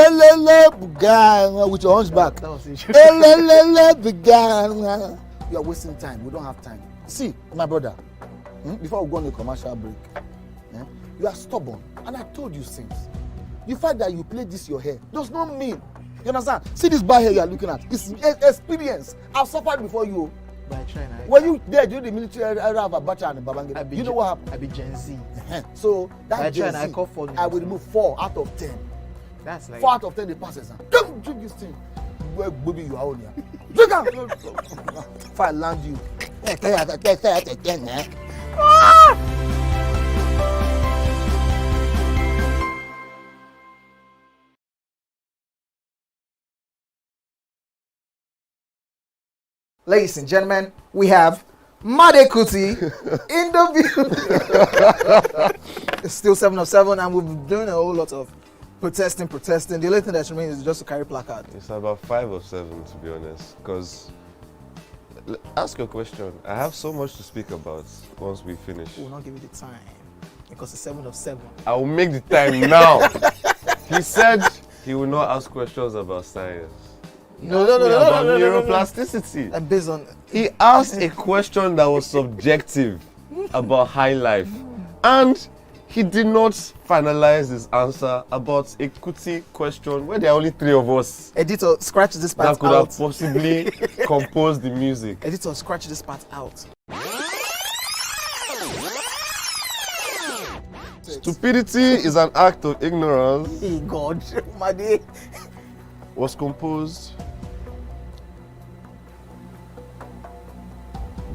your hunchback. That was it. You are wasting time. We don't have time. See, my brother, before we go on a commercial break, you are stubborn. And I told you since. The fact that you play this your hair does not mean. You understand? See this bad hair you are looking at. It's experience. I've suffered before you. But I try now. When you there during the military era of Abacha and Babangida, you know what happened? I be Gen Z. So that Gen Z, I call for I will remove 4 out of 10. That's like 4 out of 10 they passes. Don't drink this thing. Where baby you are on here. Drink out. If I land you. Ladies and gentlemen, we have Made Kuti in the view. It's still 7 of 7, and we've been doing a whole lot of protesting. The only thing that remains is just to carry placard. It's about 5 of 7, to be honest, because ask your question. I have so much to speak about once we finish. We will not give you the time because it's 7 of 7. I will make the time now. He said he will not ask questions about science. No. About neuroplasticity. And based on He asked a question that was subjective about high life, and he did not finalize his answer about a Kuti question where there are only 3 of us. Editor, scratch this part out. That could have possibly composed the music. Editor, scratch this part out. Stupidity is an act of ignorance. Hey God, my day. Was composed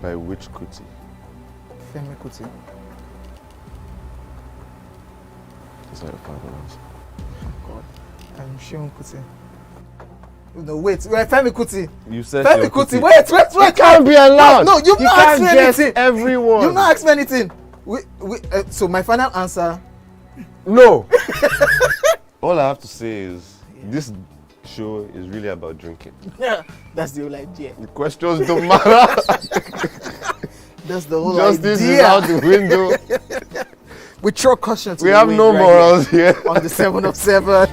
by which Kuti? Femi Kuti. Is that your final answer? God, I'm Shion Kuti. No, wait, Femi Kuti. You said Femi Shion Kuti. Kuti. Wait. You can't be allowed. No, you've You not can't asked me guess anything. everyone. You've not asked me anything. So my final answer. No. All I have to say is this show is really about drinking. Yeah, that's the whole idea. The questions don't matter. That's the whole Justice idea. is out the window. We throw caution to We the have wind no right morals here. On the 7 of 7.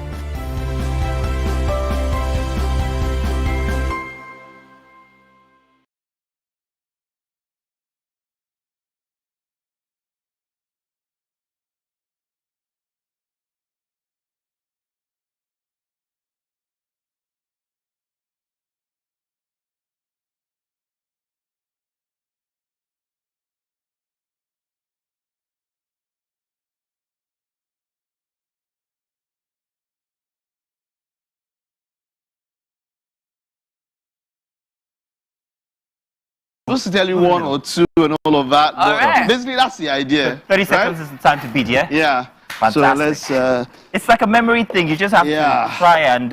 Just to tell you 1 or 2 and all of that. All right. Basically, that's the idea. 30 seconds is the time to beat, yeah? Yeah. Fantastic. So let's. It's like a memory thing. You just have to try and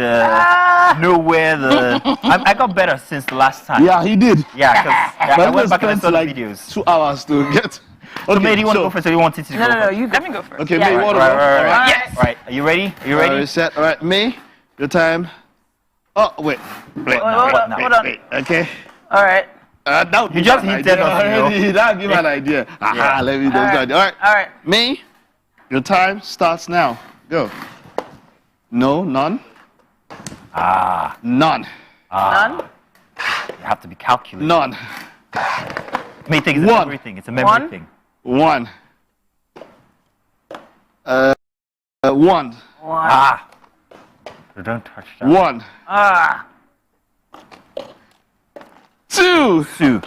know where the. I got better since the last time. Yeah, he did. Yeah, because But I went back and I spent saw like the videos. 2 hours to get. So, May, do you want to go first or do you want Titi to go first? You let me go first. Okay, May, you want to go? Right. Yes. All right, are you ready? Are you ready? All right, set. All right, May, your time. Oh, wait. Hold on. Wait. Okay. All right. That You just hinted us, already. That give an idea. Aha, let me know. All right. May, your time starts now. Go. No, none. None. None. You have to be calculated. None. May think it's a memory thing. It's a memory thing. 1. 1. One. So don't touch that. 1. 2. 2.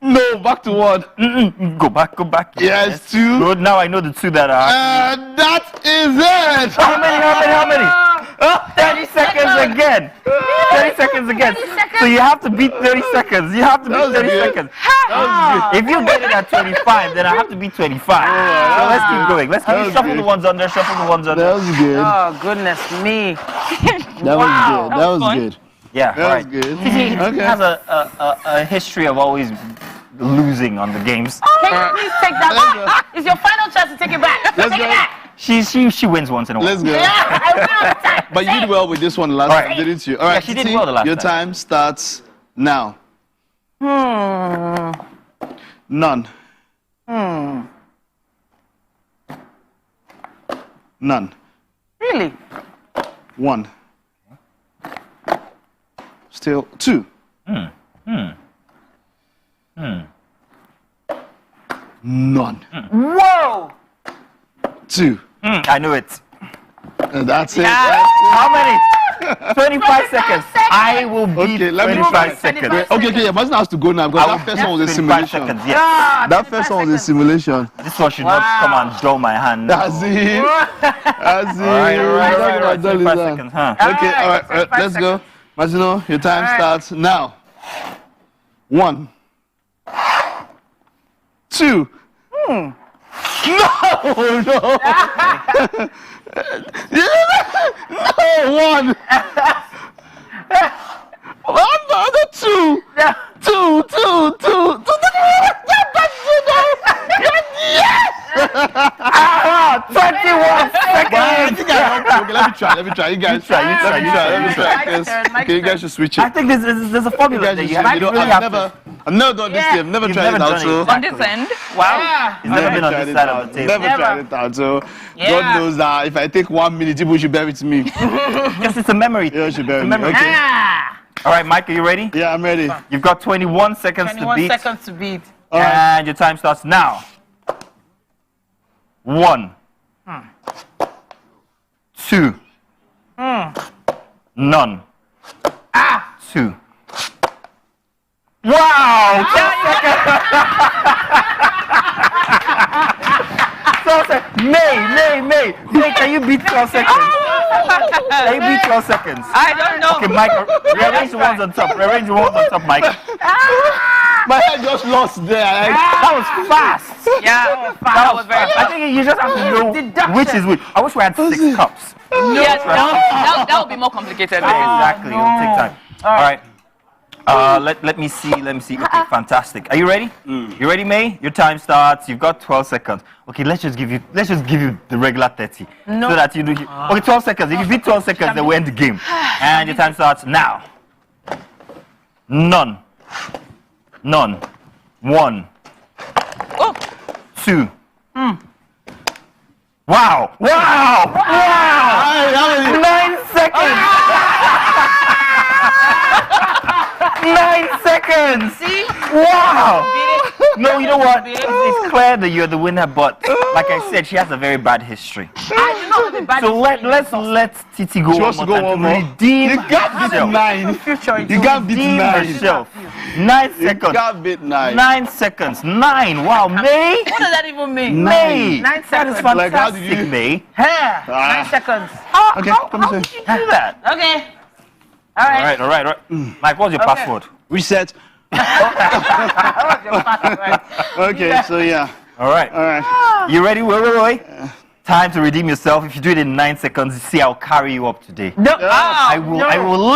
No, back to 1. Go back. Yes, 2. Good. Now I know the 2 that are. That is it. How many? 30 seconds again. 30 seconds again. So you have to beat 30 seconds. You have to beat 30 seconds. If you get it at 25, then I have to beat 25. So let's keep going. Let's keep shuffle the ones under. That was good. Oh, goodness me. That was good. Yeah, that was good. He has a history of always losing on the games. Can you please take that back? It's your final chance to take it back. Let's take go. it back. She wins once in a while. Let's go. Yeah, I win all the time. But you did well with this one last time, didn't you? All right, she did Titi, well the last your time. time starts now. None. None. Really? 1. Still 2. None. Whoa! 2. I knew it. That's it. How many? 25 seconds. I will beat 25 seconds. Okay, Martin has to go now because that first one was a simulation. Seconds, yes. That first one was a simulation. This one should not come and draw my hand. That's it. That's it. All right. 25 Okay, seconds, huh? all right. Let's go. Martino, your time starts now. 1. 2. No. No, 1. Another 2. 2. Yes! 21 seconds. I think I helped you. Okay, let me try. You guys try. Okay, you guys should switch it. I think there's a formula that you have. I've never done this game. Never tried it out. So On this end? Wow. He's never been on this side of the table. Never tried it out. So God knows that if I take 1 minute, people should bear with me. Because it's a memory. You should bear with me. memory. Okay. All right, Mike, are you ready? Yeah, I'm ready. You've got 21 seconds to 21 beat. seconds to beat. And your time starts now. 1. 2. None. 2. Wow! 12 seconds. May, can you beat 12 seconds? Can you beat 12 seconds? I don't know. Okay, Mike, rearrange the ones on top. Rearrange the ones on top, Mike. My head just lost there. That was fast. Yeah, that was very fast. I think you just have to know which is which. I wish we had 6 cups. Yes, that would be more complicated. Exactly, it will take time. All right. Let me see. Okay, fantastic. Are you ready? You ready, May? Your time starts. You've got 12 seconds. Okay, let's just give you the regular 30. No. So that you do. Okay, 12 seconds. If you beat 12 seconds, then we end the game. And your time starts now. None. 1. 2. Wow! 9 seconds! 9 seconds! See? Wow! No, you know what? It's clear that you're the winner, but like I said, she has a very bad history. I do not have a bad So let Titi go She one wants to more go time one to more. redeem You can't beat herself. 9. You can't beat Redeem 9. herself. 9 You seconds. can't beat 9. 9 seconds. 9. Wow, May. What does that even mean? May. 9 That is seconds. fantastic, Like, how did you- May. Hair. 9 seconds. Okay, come How on. did you do that? Okay. All right. All right. Mike, what's your Okay. password? Reset. What's your password? Okay, so yeah. All right. You ready? Wait. Time to redeem yourself. If you do it in 9 seconds, see, I'll carry you up today. No. I will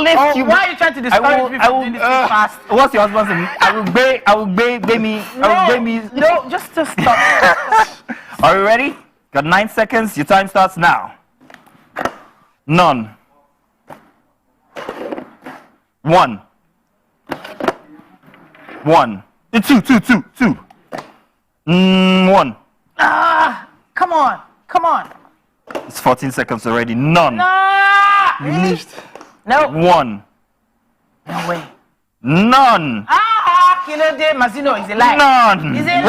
lift you. Why are you trying to discourage me from doing this too fast? What's your husband's name? I will baby. No, just to stop. Are you ready? Got 9 seconds. Your time starts now. None. 1. 2. 1. Come on. It's 14 seconds already. None. You missed. No. 1. No way. None. Kilo de Mazino is a lie. None. Is it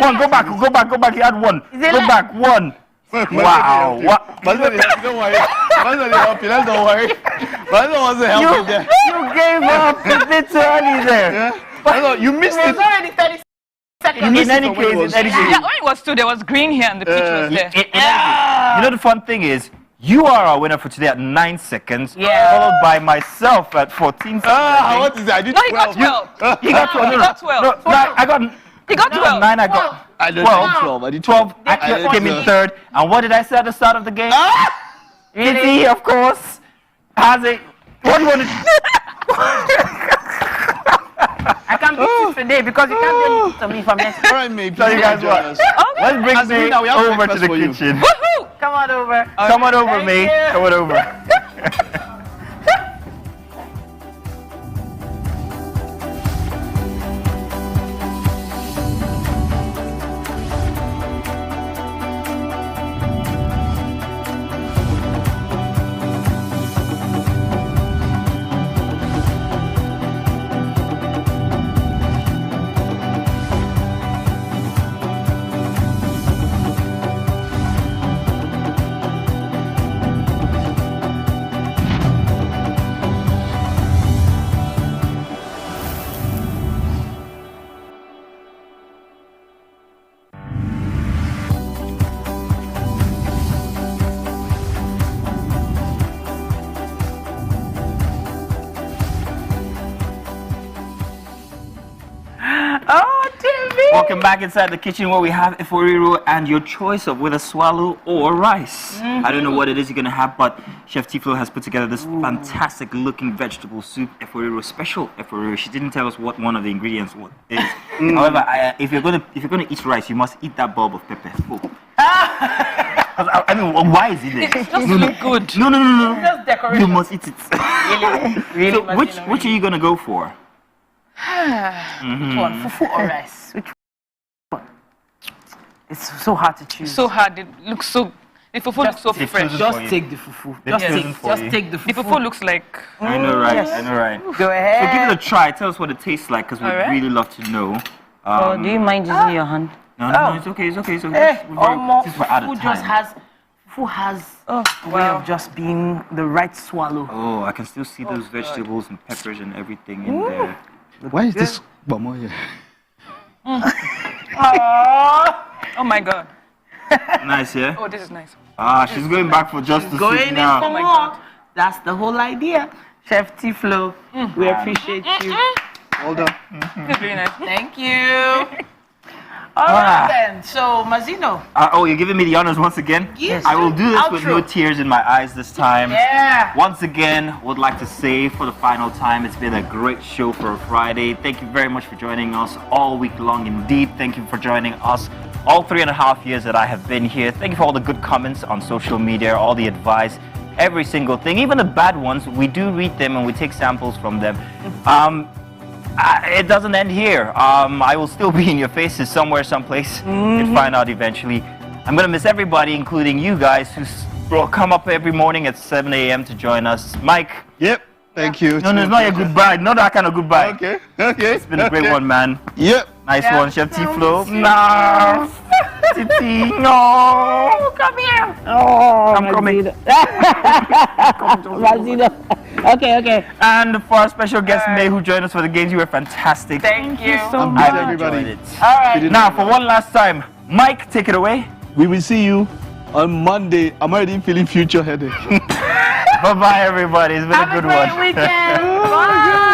One. Go back. You had 1. Is it Go lie? back. 1. Wow. What? Don't worry. Don't worry. Master wasn't helping there. You gave up a bit too early there. Yeah. You missed It it. was already 30 seconds. In any case, Yeah, when it was 2, there was green here and the pitch was there. you know the fun thing is, you are our winner for today at 9 seconds, Yeah. followed by myself at 14 seconds. What is that? I did No, he got 12. 12. He got 12. He got 12. No, I got. He got 12. 9. I got. I did 12. I did 12. I I did came in 12. third. And what did I say at the start of the game? Titi, of course, has a. What do you want to? I can't beat you today because you can't do anything to me from next. All right, mate. Tell you guys what. Let's bring As me winner, we have over to breakfast the for you. kitchen. Woohoo! Come on over. Come on over, Thank me. you. Come on over. Oh, TV. Welcome back inside the kitchen where we have eforiro and your choice of whether swallow or rice. I don't know what it is you're going to have, but Chef Tiflo has put together this fantastic looking vegetable soup, eforiro, special eforiro. She didn't tell us what one of the ingredients is. However, if you're going to eat rice, you must eat that bulb of pepper. I mean, why is it there? It just look good. No. Just decoration. You must eat it. Really, So which are you going to go for? Which one? Fufu or rice? Which one? It's so hard to choose. So hard. It looks so The fufu looks so They've fresh. chosen Just for you. take the fufu. They've Just chosen for you. take the The fufu. fufu looks like. I know, right? Yes. I know, right? Go ahead. So give it a try. Tell us what it tastes like, because we'd Alright. really love to know. Oh, do you mind using your hand? No, no, it's okay. It's okay. It's okay. Hey, Since we're out of food time. just has a way of just being the right swallow. Oh, I can still see those vegetables and peppers and everything in there. Why is this Bomo here? Oh my god. Nice, yeah? Oh, this is nice. Ah, she's going back for just the Going soup in now. for more. That's the whole idea. Chef Tiflo, we appreciate you. Hold on. It's really nice. Thank you. All right then. So Mazino. Oh, you're giving me the honors once again? Yes. I will do this with no Outro. tears in my eyes this time. Yeah. Once again, would like to say for the final time, it's been a great show for a Friday. Thank you very much for joining us all week long indeed. Thank you for joining us all 3.5 years that I have been here. Thank you for all the good comments on social media, all the advice, every single thing, even the bad ones. We do read them and we take samples from them. It doesn't end here. I will still be in your faces somewhere, someplace. You'll find out eventually. I'm gonna miss everybody, including you guys who will come up every morning at 7 a.m. to join us. Mike. Yep. Thank you. No, it's not your goodbye. Not that kind of goodbye. Okay. Okay. It's been a great one, man. Yep. Nice one, Chef Tiflo. No. Titi, no. Come here. Oh, I'm coming. Mazino. Okay. And for our special guest, May, who joined us for the games, you were fantastic. Thank you so I'm much. with everybody. Enjoyed it. All right. Now, for one last time, Mike, take it away. We will see you on Monday. I'm already feeling future headache. Bye-bye, everybody. It's been Have a good a great one. weekend. Bye.